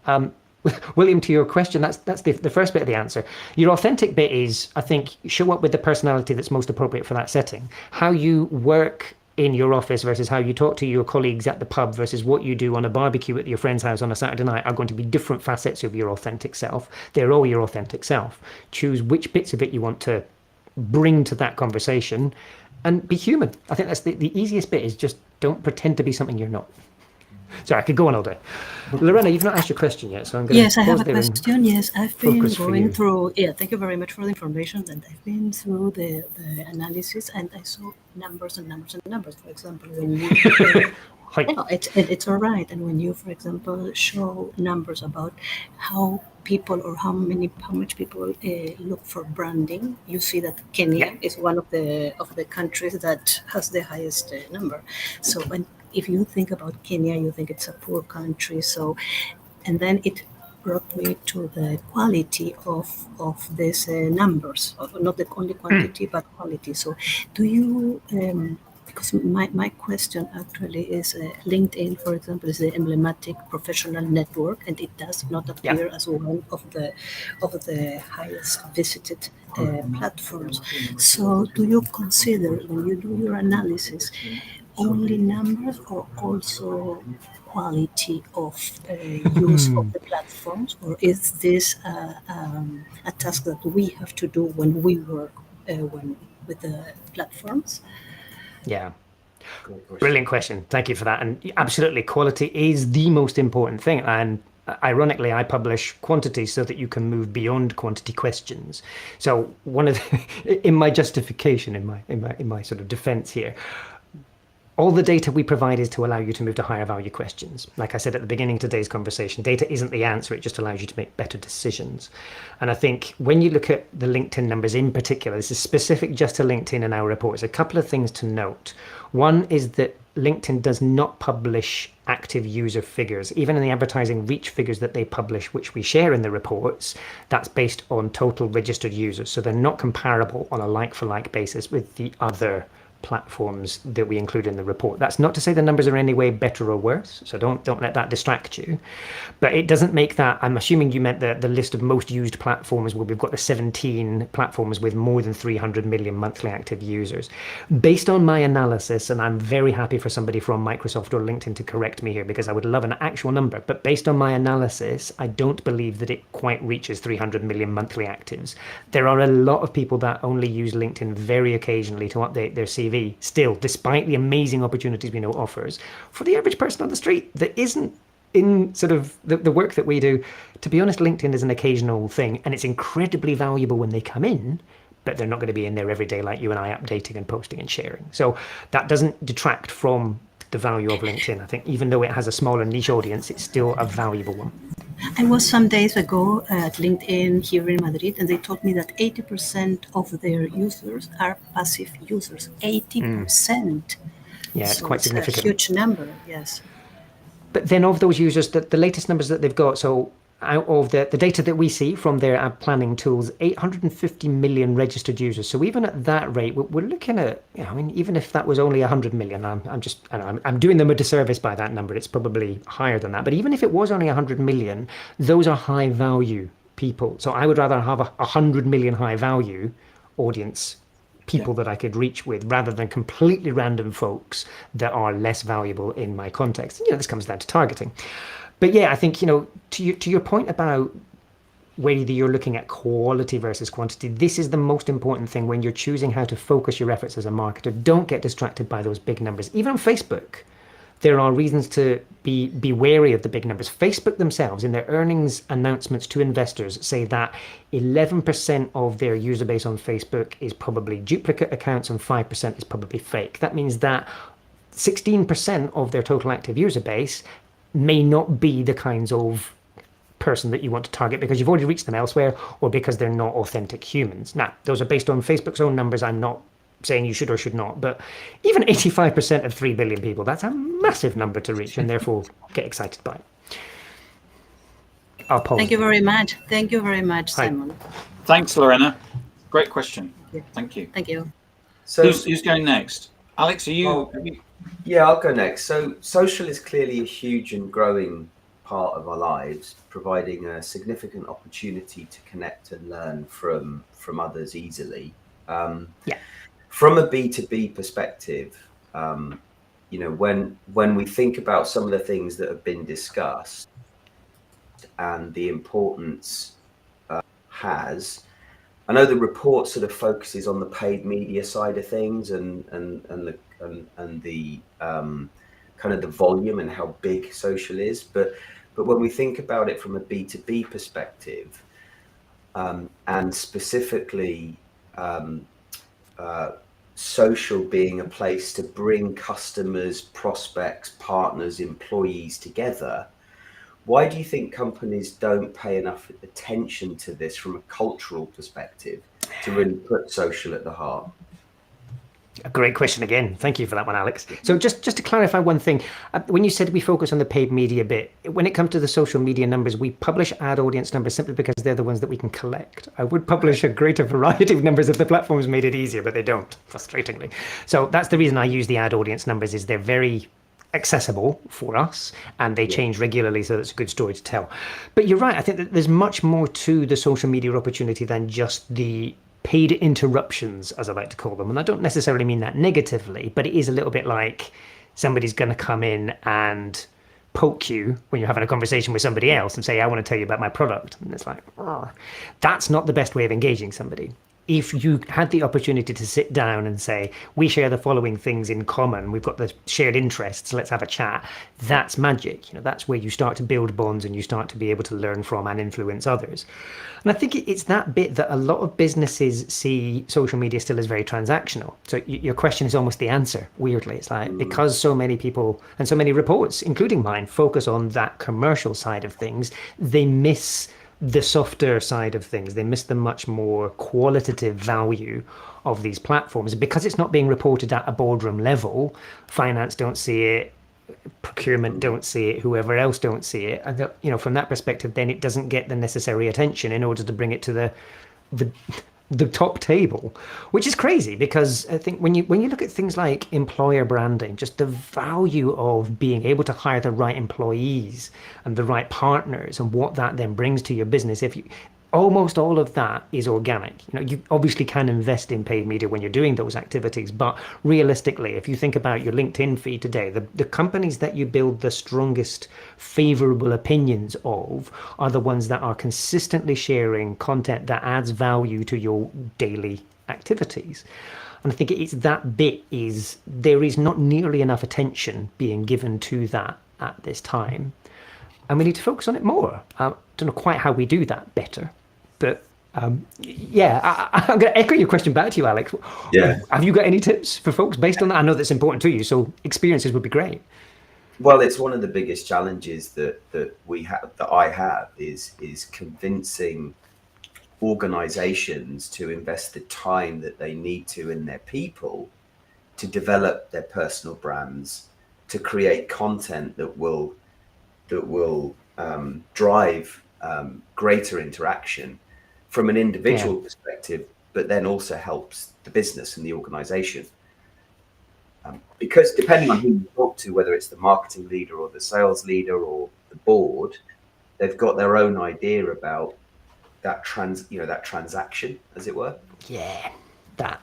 S6: William, to your question, that's the first bit of the answer. Your authentic bit is, I think, show up with the personality that's most appropriate for that setting. How you work in your office versus how you talk to your colleagues at the pub versus what you do on a barbecue at your friend's house on a Saturday night are going to be different facets of your authentic self. They're all your authentic self. Choose which bits of it you want to bring to that conversation and be human. I think that's the easiest bit is just don't pretend to be something you're not. Sorry, I could go on all day. Lorena, you've not asked your question yet, so I'm going to
S7: Yes, I have
S6: pause
S7: a
S6: there and
S7: question. Yes, I've been
S6: focus for
S7: going
S6: you.
S7: through. Yeah, thank you very much for the information. And I've been through the analysis, and I saw numbers and numbers and numbers. For example, when you,
S6: Hi.
S7: no, it's all right. And when you, for example, show numbers about how people or how much people look for branding, you see that Kenya is one of the countries that has the highest number. So when if you think about Kenya, you think it's a poor country. So, and then it brought me to the quality of these numbers, of not the only quantity but quality. So, do you? Because my question actually is LinkedIn, for example, is the emblematic professional network, and it does not appear as one of the highest visited platforms. So, do you consider when you do your analysis only numbers or also quality of use of the platforms, or is this a task that we have to do when we work with the platforms?
S6: Yeah.
S2: Great question.
S6: Brilliant question. Thank you for that. And absolutely, quality is the most important thing. And ironically, I publish quantity so that you can move beyond quantity questions. So one of the, in my justification, in my sort of defense here, all the data we provide is to allow you to move to higher value questions. Like I said at the beginning of today's conversation, data isn't the answer, it just allows you to make better decisions. And I think when you look at the LinkedIn numbers in particular, this is specific just to LinkedIn in our reports, a couple of things to note. One is that LinkedIn does not publish active user figures. Even in the advertising reach figures that they publish, which we share in the reports, that's based on total registered users. So they're not comparable on a like-for-like basis with the other platforms that we include in the report. That's not to say the numbers are in any way better or worse, so don't let that distract you. But it doesn't make that, I'm assuming you meant the list of most used platforms where we've got the 17 platforms with more than 300 million monthly active users. Based on my analysis, and I'm very happy for somebody from Microsoft or LinkedIn to correct me here because I would love an actual number, but based on my analysis, I don't believe that it quite reaches 300 million monthly actives. There are a lot of people that only use LinkedIn very occasionally to update their CV still, despite the amazing opportunities we know it offers. For the average person on the street that isn't in sort of the work that we do, to be honest, LinkedIn is an occasional thing, and it's incredibly valuable when they come in, but they're not going to be in there every day like you and I, updating and posting and sharing. So that doesn't detract from the value of LinkedIn. I think even though it has a smaller niche audience, it's still a valuable one.
S7: I was some days ago at LinkedIn here in Madrid, and they told me that 80% of their users are passive users. 80%.
S6: Yeah, it's
S7: So
S6: quite
S7: it's
S6: significant.
S7: a huge number, yes.
S6: But then of those users, the latest numbers that they've got, so out of the data that we see from their ad planning tools, 850 million registered users. So even at that rate, we're looking at, I mean, even if that was only 100 million, I'm doing them a disservice by that number. It's probably higher than that. But even if it was only 100 million, those are high value people. So I would rather have 100 million high value audience people that I could reach with rather than completely random folks that are less valuable in my context. This comes down to targeting. But yeah, I think, to your point about whether you're looking at quality versus quantity, this is the most important thing when you're choosing how to focus your efforts as a marketer. Don't get distracted by those big numbers. Even on Facebook, there are reasons to be wary of the big numbers. Facebook themselves, in their earnings announcements to investors, say that 11% of their user base on Facebook is probably duplicate accounts and 5% is probably fake. That means that 16% of their total active user base may not be the kinds of person that you want to target because you've already reached them elsewhere, or because they're not authentic humans. Now, those are based on Facebook's own numbers. I'm not saying you should or should not, but even 85% of 3 billion people, that's a massive number to reach, and therefore get excited by it. I'll pause.
S7: Thank you very much. Thank you very much,
S6: Hi.
S7: Simon.
S1: Thanks, Lorena. Great question.
S7: Yeah.
S1: Thank you.
S7: Thank you.
S2: So
S1: Who's going next? Alex, are you?
S2: Oh. yeah, I'll go next. So social is clearly a huge and growing part of our lives, providing a significant opportunity to connect and learn from others easily.
S6: Yeah.
S2: From a B2B perspective, when we think about some of the things that have been discussed and the importance has, I know the report sort of focuses on the paid media side of things and the kind of the volume and how big social is, but when we think about it from a B2B perspective, and specifically social being a place to bring customers, prospects, partners, employees together, why do you think companies don't pay enough attention to this from a cultural perspective to really put social at the heart?
S6: A great question again. Thank you for that one, Alex. So just to clarify one thing, when you said we focus on the paid media bit, when it comes to the social media numbers, we publish ad audience numbers simply because they're the ones that we can collect. I would publish a greater variety of numbers if the platforms made it easier, but they don't, frustratingly. So that's the reason I use the ad audience numbers, is they're very accessible for us and they change regularly, so that's a good story to tell. But you're right, I think that there's much more to the social media opportunity than just the paid interruptions, as I like to call them. And I don't necessarily mean that negatively, but it is a little bit like somebody's going to come in and poke you when you're having a conversation with somebody else and say, I want to tell you about my product. And it's like, oh, that's not the best way of engaging somebody. If you had the opportunity to sit down and say, we share the following things in common, we've got the shared interests, let's have a chat, that's magic. That's where you start to build bonds and you start to be able to learn from and influence others. And I think it's that bit that a lot of businesses see social media still as very transactional. So your question is almost the answer, weirdly. It's like, because so many people and so many reports, including mine, focus on that commercial side of things, they miss the softer side of things. They miss the much more qualitative value of these platforms. Because it's not being reported at a boardroom level, finance don't see it, procurement don't see it, whoever else don't see it. And from that perspective, then it doesn't get the necessary attention in order to bring it to the top table, which is crazy. Because I think when you look at things like employer branding, just the value of being able to hire the right employees and the right partners and what that then brings to your business, almost all of that is organic. You obviously can invest in paid media when you're doing those activities, but realistically, if you think about your LinkedIn feed today, the companies that you build the strongest favorable opinions of are the ones that are consistently sharing content that adds value to your daily activities. And I think it's that bit is there is not nearly enough attention being given to that at this time. And we need to focus on it more. I don't know quite how we do that better. But I'm going to echo your question back to you, Alex.
S2: Yeah.
S6: Have you got any tips for folks based on that? I know that's important to you, so experiences would be great.
S2: Well, it's one of the biggest challenges that I have is convincing organizations to invest the time that they need to in their people to develop their personal brands, to create content that will drive greater interaction from an individual perspective, but then also helps the business and the organization. Because depending on who you talk to, whether it's the marketing leader or the sales leader or the board, they've got their own idea about that transaction, as it were.
S6: Yeah, that.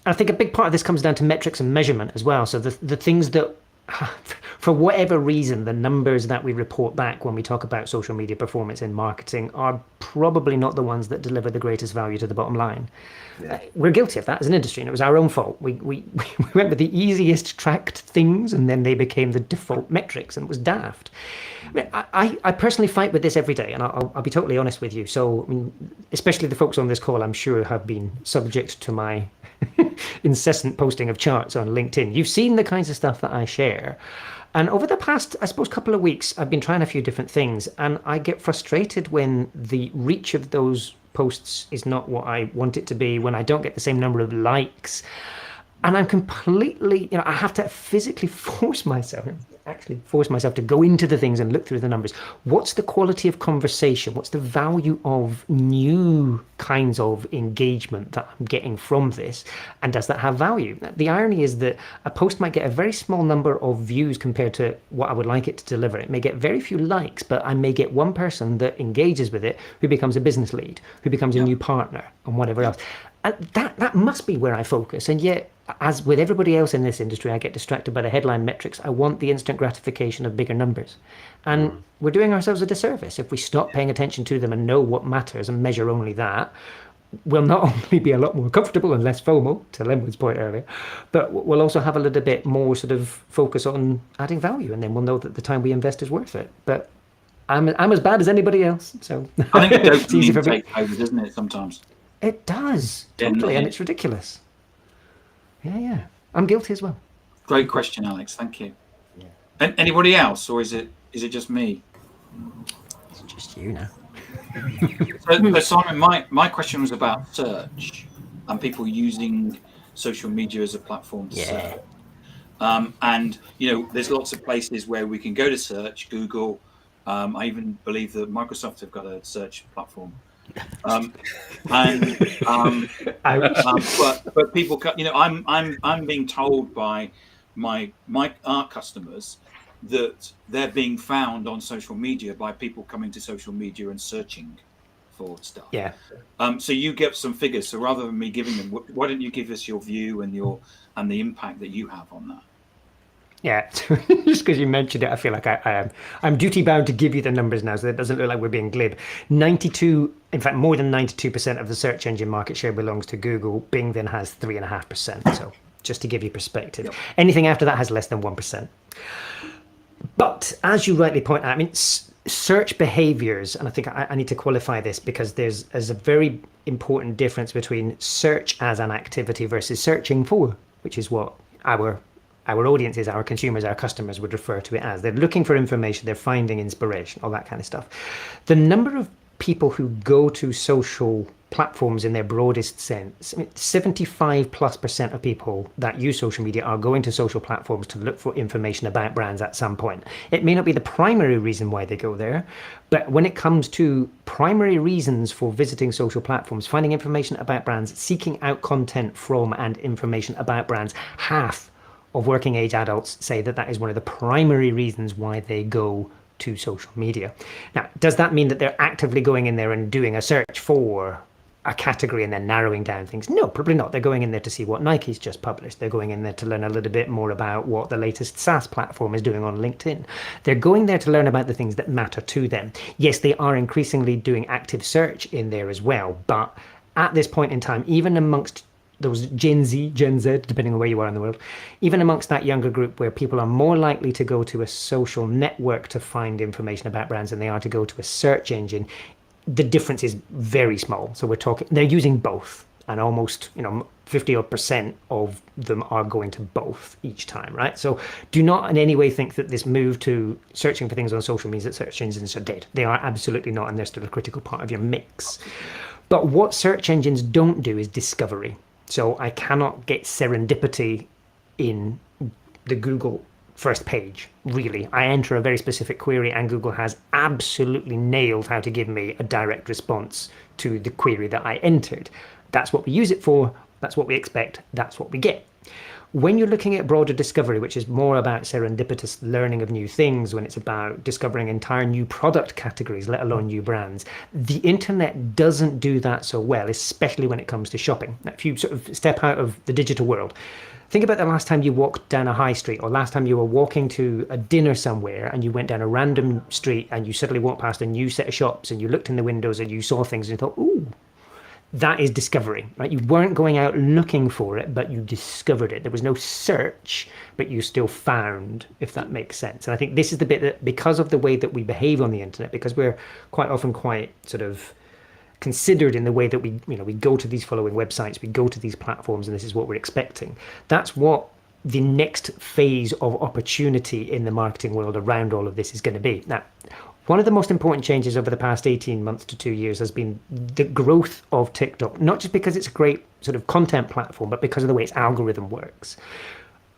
S6: I think a big part of this comes down to metrics and measurement as well. So the things that, for whatever reason, the numbers that we report back when we talk about social media performance in marketing are probably not the ones that deliver the greatest value to the bottom line.
S2: Yeah.
S6: We're guilty of that as an industry, and it was our own fault. We went with the easiest tracked things, and then they became the default metrics, and it was daft. I personally fight with this every day, and I'll be totally honest with you. So, I mean, especially the folks on this call, I'm sure have been subject to my incessant posting of charts on LinkedIn. You've seen the kinds of stuff that I share. And over the past, I suppose, couple of weeks, I've been trying a few different things, and I get frustrated when the reach of those posts is not what I want it to be, when I don't get the same number of likes. And I'm completely, I have to physically force myself to go into the things and look through the numbers. What's the quality of conversation? What's the value of new kinds of engagement that I'm getting from this? And does that have value? The irony is that a post might get a very small number of views compared to what I would like it to deliver. It may get very few likes, but I may get one person that engages with it who becomes a business lead, who becomes a new partner, and whatever else. And that must be where I focus. And yet, as with everybody else in this industry, I get distracted by the headline metrics. I want the instant gratification of bigger numbers. And we're doing ourselves a disservice if we stop paying attention to them and know what matters and measure only that. We'll not only be a lot more comfortable and less FOMO, to Linwood's point earlier, but we'll also have a little bit more sort of focus on adding value, and then we'll know that the time we invest is worth it. But I'm as bad as anybody else, so
S1: I think
S6: it's easy for
S1: dopamine
S6: me.
S1: takes over, doesn't it, sometimes?
S6: It does,
S1: Didn't
S6: totally,
S1: it?
S6: and it's ridiculous. Yeah. I'm guilty as well.
S1: Great question, Alex. Thank you. And anybody else, or is it just me?
S6: It's just you now.
S1: So Simon, my question was about search and people using social media as a platform to search. And there's lots of places where we can go to search. Google. I even believe that Microsoft have got a search platform. But people, I'm being told by our customers that they're being found on social media by people coming to social media and searching for stuff.
S6: Yeah.
S1: So you get some figures. So rather than me giving them, why don't you give us your view and the impact that you have on that?
S6: Yeah, just because you mentioned it, I feel like I'm duty bound to give you the numbers now, so it doesn't look like we're being glib. 92, in fact, more than 92% of the search engine market share belongs to Google. Bing then has 3.5%. So just to give you perspective, anything after that has less than 1%. But as you rightly point out, I mean, search behaviors, and I think I need to qualify this because there's a very important difference between search as an activity versus searching for, which is what our audiences, our consumers, our customers would refer to it as. They're looking for information, they're finding inspiration, all that kind of stuff. The number of people who go to social platforms in their broadest sense, I mean, 75+% of people that use social media are going to social platforms to look for information about brands at some point. It may not be the primary reason why they go there, but when it comes to primary reasons for visiting social platforms, finding information about brands, seeking out content from and information about brands, half of working age adults say that is one of the primary reasons why they go to social media. Now, does that mean that they're actively going in there and doing a search for a category and then narrowing down things? No, probably not. They're going in there to see what Nike's just published. They're going in there to learn a little bit more about what the latest SaaS platform is doing on LinkedIn. They're going there to learn about the things that matter to them. Yes, they are increasingly doing active search in there as well, but at this point in time, even amongst those Gen Z, depending on where you are in the world, even amongst that younger group where people are more likely to go to a social network to find information about brands than they are to go to a search engine, the difference is very small. So they're using both, and almost 50% of them are going to both each time, right? So do not in any way think that this move to searching for things on social means that search engines are dead. They are absolutely not, and they're still a critical part of your mix. But what search engines don't do is discovery. So I cannot get serendipity in the Google first page, really. I enter a very specific query and Google has absolutely nailed how to give me a direct response to the query that I entered. That's what we use it for. That's what we expect. That's what we get. When you're looking at broader discovery, which is more about serendipitous learning of new things, when it's about discovering entire new product categories, let alone new brands, the internet doesn't do that so well, especially when it comes to shopping. Now, if you sort of step out of the digital world, think about the last time you walked down a high street, or last time you were walking to a dinner somewhere and you went down a random street and you suddenly walked past a new set of shops and you looked in the windows and you saw things and you thought, ooh, that is discovery, right? You weren't going out looking for it, but you discovered it. There was no search, but you still found, if that makes sense. And I think this is the bit that, because of the way that we behave on the internet, because we're quite often quite sort of considered in the way that we go to these following websites, we go to these platforms, and this is what we're expecting. That's what the next phase of opportunity in the marketing world around all of this is going to be. Now, one of the most important changes over the past 18 months to 2 years has been the growth of TikTok, not just because it's a great sort of content platform, but because of the way its algorithm works.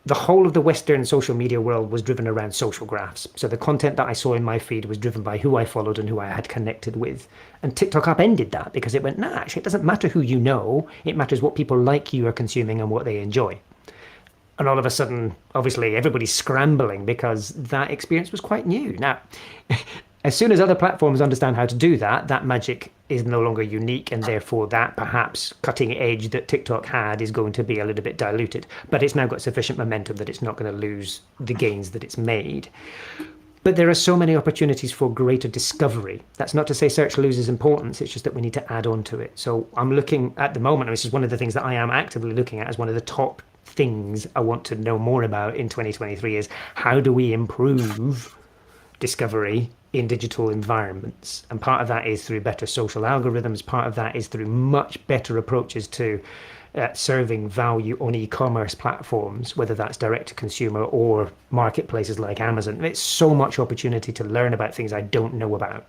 S6: The whole of the Western social media world was driven around social graphs. So the content that I saw in my feed was driven by who I followed and who I had connected with. And TikTok upended that because it went, nah, actually, it doesn't matter who you know. It matters what people like you are consuming and what they enjoy. And all of a sudden, obviously, everybody's scrambling because that experience was quite new. Now, as soon as other platforms understand how to do that, that magic is no longer unique, and therefore that perhaps cutting edge that TikTok had is going to be a little bit diluted. But it's now got sufficient momentum that it's not going to lose the gains that it's made. But there are so many opportunities for greater discovery. That's not to say search loses importance, it's just that we need to add on to it. So I'm looking at the moment, and this is one of the things that I am actively looking at as one of the top things I want to know more about in 2023 is how do we improve discovery in digital environments? And part of that is through better social algorithms. Part of that is through much better approaches to serving value on e-commerce platforms, whether that's direct to consumer or marketplaces like Amazon. It's so much opportunity to learn about things I don't know about.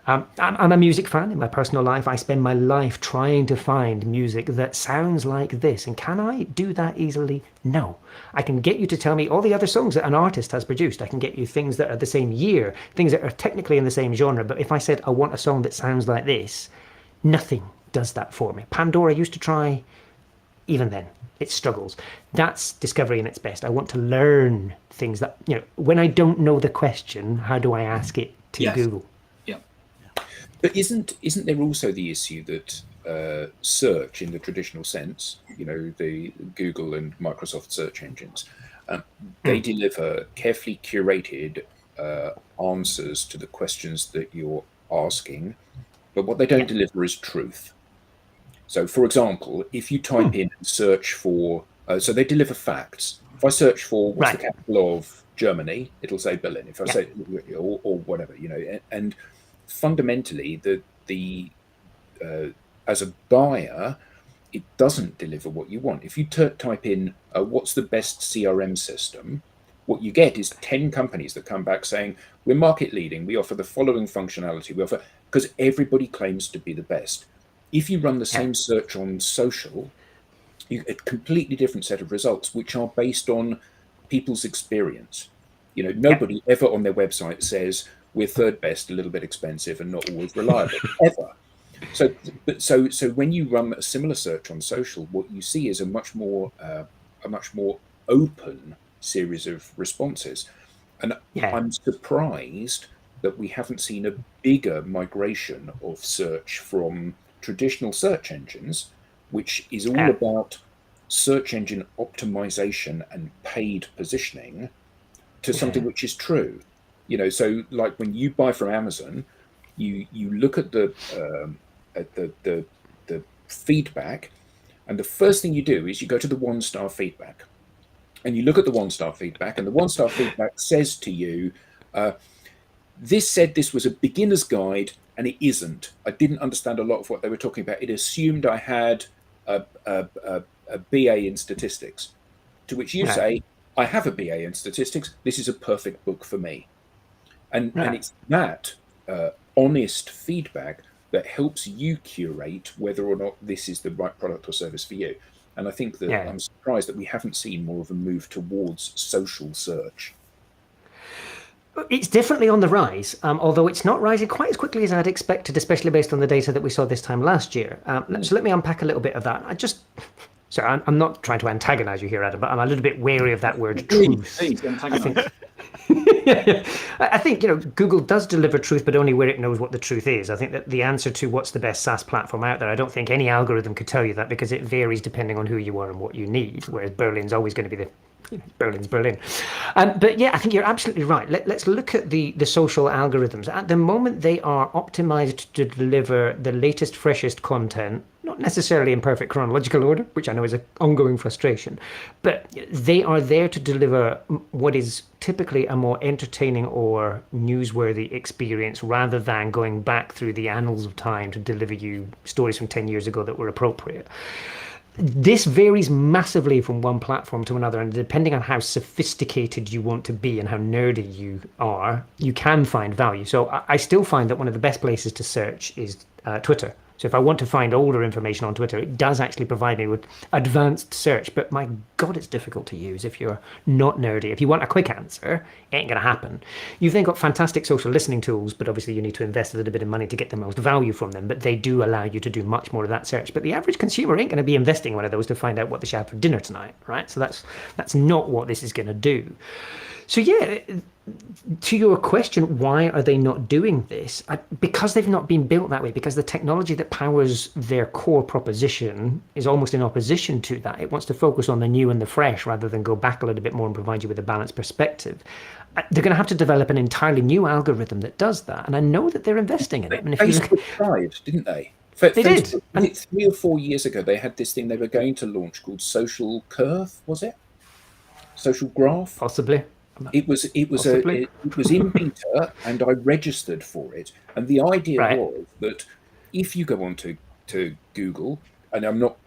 S6: I'm a music fan. In my personal life, I spend my life trying to find music that sounds like this. And can I do that easily? No. I can get you to tell me all the other songs that an artist has produced. I can get you things that are the same year, things that are technically in the same genre. But if I said, I want a song that sounds like this, nothing does that for me. Pandora used to try, even then, it struggles. That's discovery in its best. I want to learn things that, when I don't know the question, how do I ask it to Google?
S5: But isn't there also the issue that search, in the traditional sense, the Google and Microsoft search engines, they deliver carefully curated answers to the questions that you're asking, but what they don't deliver is truth. So, for example, if you type in and search for, so they deliver facts. If I search for what's the capital of Germany, it'll say Berlin. If I say or whatever, and fundamentally, the as a buyer, it doesn't deliver what you want. If you type in what's the best CRM system, what you get is 10 companies that come back saying we're market leading, we offer the following functionality, we offer, because everybody claims to be the best. If you run the same search on social, you get a completely different set of results, which are based on people's experience. Nobody ever on their website says we're third best, a little bit expensive, and not always reliable, ever. So when you run a similar search on social, what you see is a much more open series of responses. And I'm surprised that we haven't seen a bigger migration of search from traditional search engines, which is all about search engine optimization and paid positioning, to something which is true. So like when you buy from Amazon, you look at the feedback, and the first thing you do is you go to the 1-star feedback, and you look at the 1-star feedback, and the 1-star feedback says to you, this said this was a beginner's guide, and it isn't. I didn't understand a lot of what they were talking about. It assumed I had a BA in statistics, to which you say, I have a BA in statistics. This is a perfect book for me. And it's that honest feedback that helps you curate whether or not this is the right product or service for you. And I think that I'm surprised that we haven't seen more of a move towards social search.
S6: It's definitely on the rise, although it's not rising quite as quickly as I'd expected, especially based on the data that we saw this time last year. So let me unpack a little bit of that. I'm not trying to antagonize you here, Adam, but I'm a little bit wary of that word truth.
S1: Please, antagonize.
S6: I think Google does deliver truth, but only where it knows what the truth is. I think that the answer to what's the best SaaS platform out there, I don't think any algorithm could tell you that, because it varies depending on who you are and what you need. Whereas Berlin's always going to be Berlin's Berlin. But yeah, I think you're absolutely right. Let's look at the social algorithms. At the moment, they are optimized to deliver the latest, freshest content, not necessarily in perfect chronological order, which I know is an ongoing frustration, but they are there to deliver what is typically a more entertaining or newsworthy experience, rather than going back through the annals of time to deliver you stories from 10 years ago that were appropriate. This varies massively from one platform to another, and depending on how sophisticated you want to be and how nerdy you are, you can find value. So I still find that one of the best places to search is Twitter. So if I want to find older information on Twitter, it does actually provide me with advanced search. But my God, it's difficult to use if you're not nerdy. If you want a quick answer, it ain't going to happen. You've then got fantastic social listening tools, but obviously you need to invest a little bit of money to get the most value from them. But they do allow you to do much more of that search. But the average consumer ain't going to be investing one of those to find out what they should have for dinner tonight, right? So that's not what this is going to do. So yeah, to your question, why are they not doing this? Because they've not been built that way, because the technology that powers their core proposition is almost in opposition to that. It wants to focus on the new and the fresh rather than go back a little bit more and provide you with a balanced perspective. They're going to have to develop an entirely new algorithm that does that, and I know that they're investing in it. And if
S5: Facebook tried, didn't they?
S6: They did.
S5: And 3 or 4 years ago, they had this thing they were going to launch called Social Curve, was it? Social Graph?
S6: Possibly.
S5: It was in beta, and I registered for it. And the idea was that if you go onto Google, and I'm not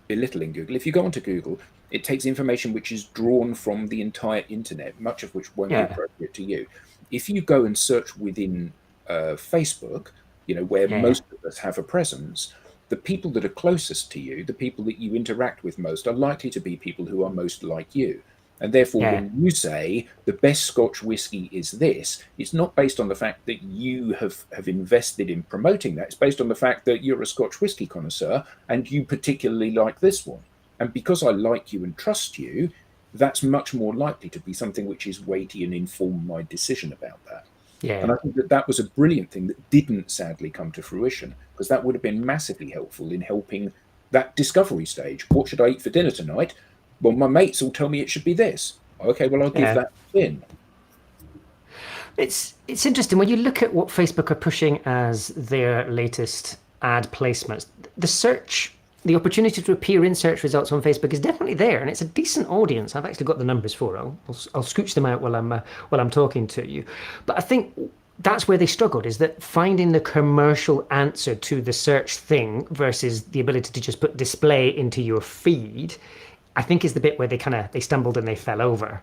S5: belittling Google, if you go onto Google, it takes information which is drawn from the entire internet, much of which won't be appropriate to you. If you go and search within Facebook, where most of us have a presence, the people that are closest to you, the people that you interact with most, are likely to be people who are most like you. And therefore, when you say the best Scotch whiskey is this, it's not based on the fact that you have invested in promoting that. It's based on the fact that you're a Scotch whiskey connoisseur and you particularly like this one. And because I like you and trust you, that's much more likely to be something which is weighty and inform my decision about that.
S6: Yeah.
S5: And I think that was a brilliant thing that didn't sadly come to fruition, because that would have been massively helpful in helping that discovery stage. What should I eat for dinner tonight? Well, my mates all tell me it should be this. Okay, well, I'll give that in.
S6: It's interesting when you look at what Facebook are pushing as their latest ad placements. The opportunity to appear in search results on Facebook is definitely there, and it's a decent audience. I've actually got the numbers for it. I'll scooch them out while I'm talking to you. But I think that's where they struggled, is that finding the commercial answer to the search thing versus the ability to just put display into your feed, I think is the bit where they stumbled and they fell over.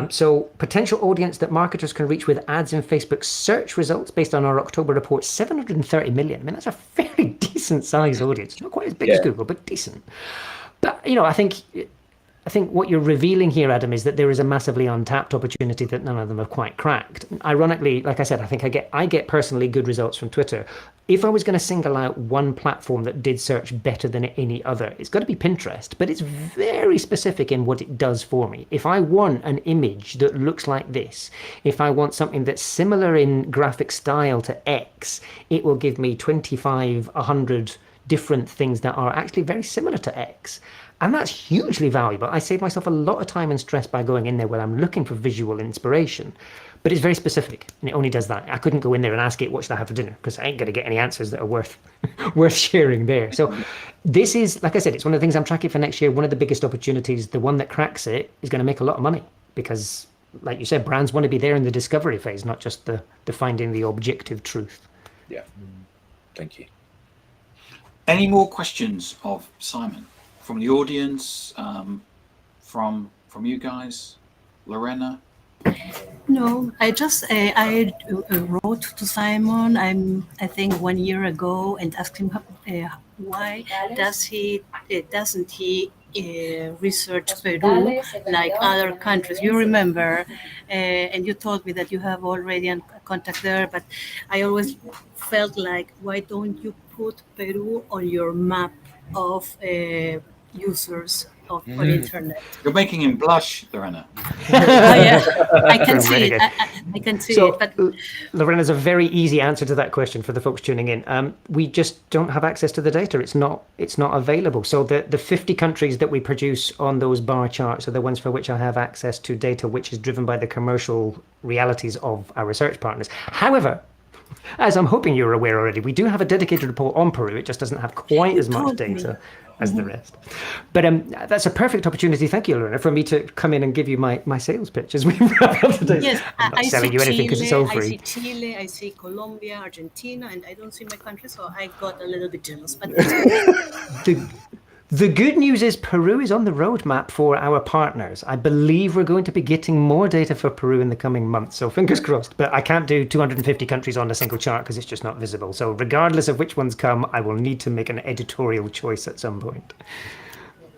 S6: So potential audience that marketers can reach with ads in Facebook search results based on our October report, 730 million. I mean, that's a very decent size audience. Not quite as big as Google, but decent. But, I think what you're revealing here, Adam, is that there is a massively untapped opportunity that none of them have quite cracked. Ironically, like I said, I think I get personally good results from Twitter. If I was going to single out one platform that did search better than any other, it's got to be Pinterest, but it's very specific in what it does for me. If I want an image that looks like this, if I want something that's similar in graphic style to X, it will give me 25, 100 different things that are actually very similar to X. And that's hugely valuable. I save myself a lot of time and stress by going in there where I'm looking for visual inspiration. But it's very specific, and it only does that. I couldn't go in there and ask it, what should I have for dinner? Because I ain't going to get any answers that are worth sharing there. So this is, like I said, it's one of the things I'm tracking for next year. One of the biggest opportunities, the one that cracks it, is going to make a lot of money. Because, like you said, brands want to be there in the discovery phase, not just the finding the objective truth.
S5: Yeah. Thank you.
S1: Any more questions of Simon? From the audience, from you guys, Lorena?
S7: No, I just I wrote to Simon. I think 1 year ago, and asked him why doesn't he research Peru like other countries. You remember, and you told me that you have already a contact there. But I always felt like, why don't you put Peru on your map of users on internet.
S1: You're making him blush, Lorena.
S7: Oh, yeah, I can
S6: From
S7: see it.
S6: Renegade.
S7: I can see
S6: So,
S7: it. But
S6: Lorena's a very easy answer to that question for the folks tuning in. We just don't have access to the data. It's not available. So the 50 countries that we produce on those bar charts are the ones for which I have access to data, which is driven by the commercial realities of our research partners. However, as I'm hoping you're aware already, we do have a dedicated report on Peru. It just doesn't have quite as much
S7: told me.
S6: data as the rest. But that's a perfect opportunity, thank you, Lorena, for me to come in and give you my sales pitch as we wrap up today.
S7: yes,
S6: I'm not
S7: I
S6: selling
S7: see
S6: you anything because it's all
S7: Chile, I
S6: free.
S7: see Chile, I see Colombia, Argentina, and I don't see my country, so I got a little bit jealous. But
S6: The good news is Peru is on the roadmap for our partners. I believe we're going to be getting more data for Peru in the coming months, so fingers crossed. But I can't do 250 countries on a single chart because it's just not visible. So regardless of which ones come, I will need to make an editorial choice at some point.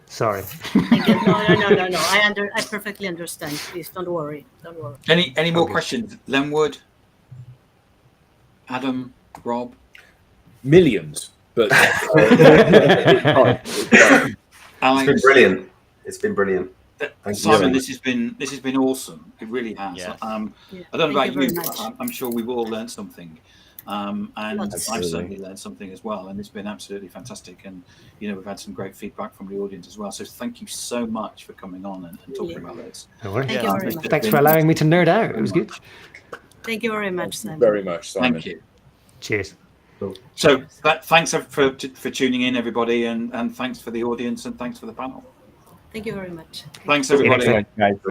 S6: Sorry.
S7: no. I perfectly understand. Please don't worry. Don't worry.
S1: Any more questions? Lenwood, Adam, Rob?
S5: Millions, but
S2: It's been
S1: Alex?
S2: brilliant. It's been brilliant. Thank you.
S1: Simon, this has been awesome. It really has.
S3: Yes.
S7: Yeah,
S1: I don't know
S7: thank
S1: about
S7: you very
S1: you,
S7: much.
S1: but I'm sure we've all learned something. And I've
S2: Absolutely.
S1: certainly learned something as well. And it's been absolutely fantastic. And, we've had some great feedback from the audience as well. So thank you so much for coming on and talking
S7: Yeah.
S1: about this.
S6: No worries.
S7: Thank you very much.
S6: Thanks for allowing me to nerd out. It was good.
S7: Thank you very much, Simon.
S5: very much, Simon.
S1: Thank you.
S6: Cheers.
S1: So thanks for tuning in, everybody. And thanks for the audience and thanks for the panel.
S7: Thank you very much.
S1: Thanks,
S4: See you next
S1: everybody.
S4: time, guys.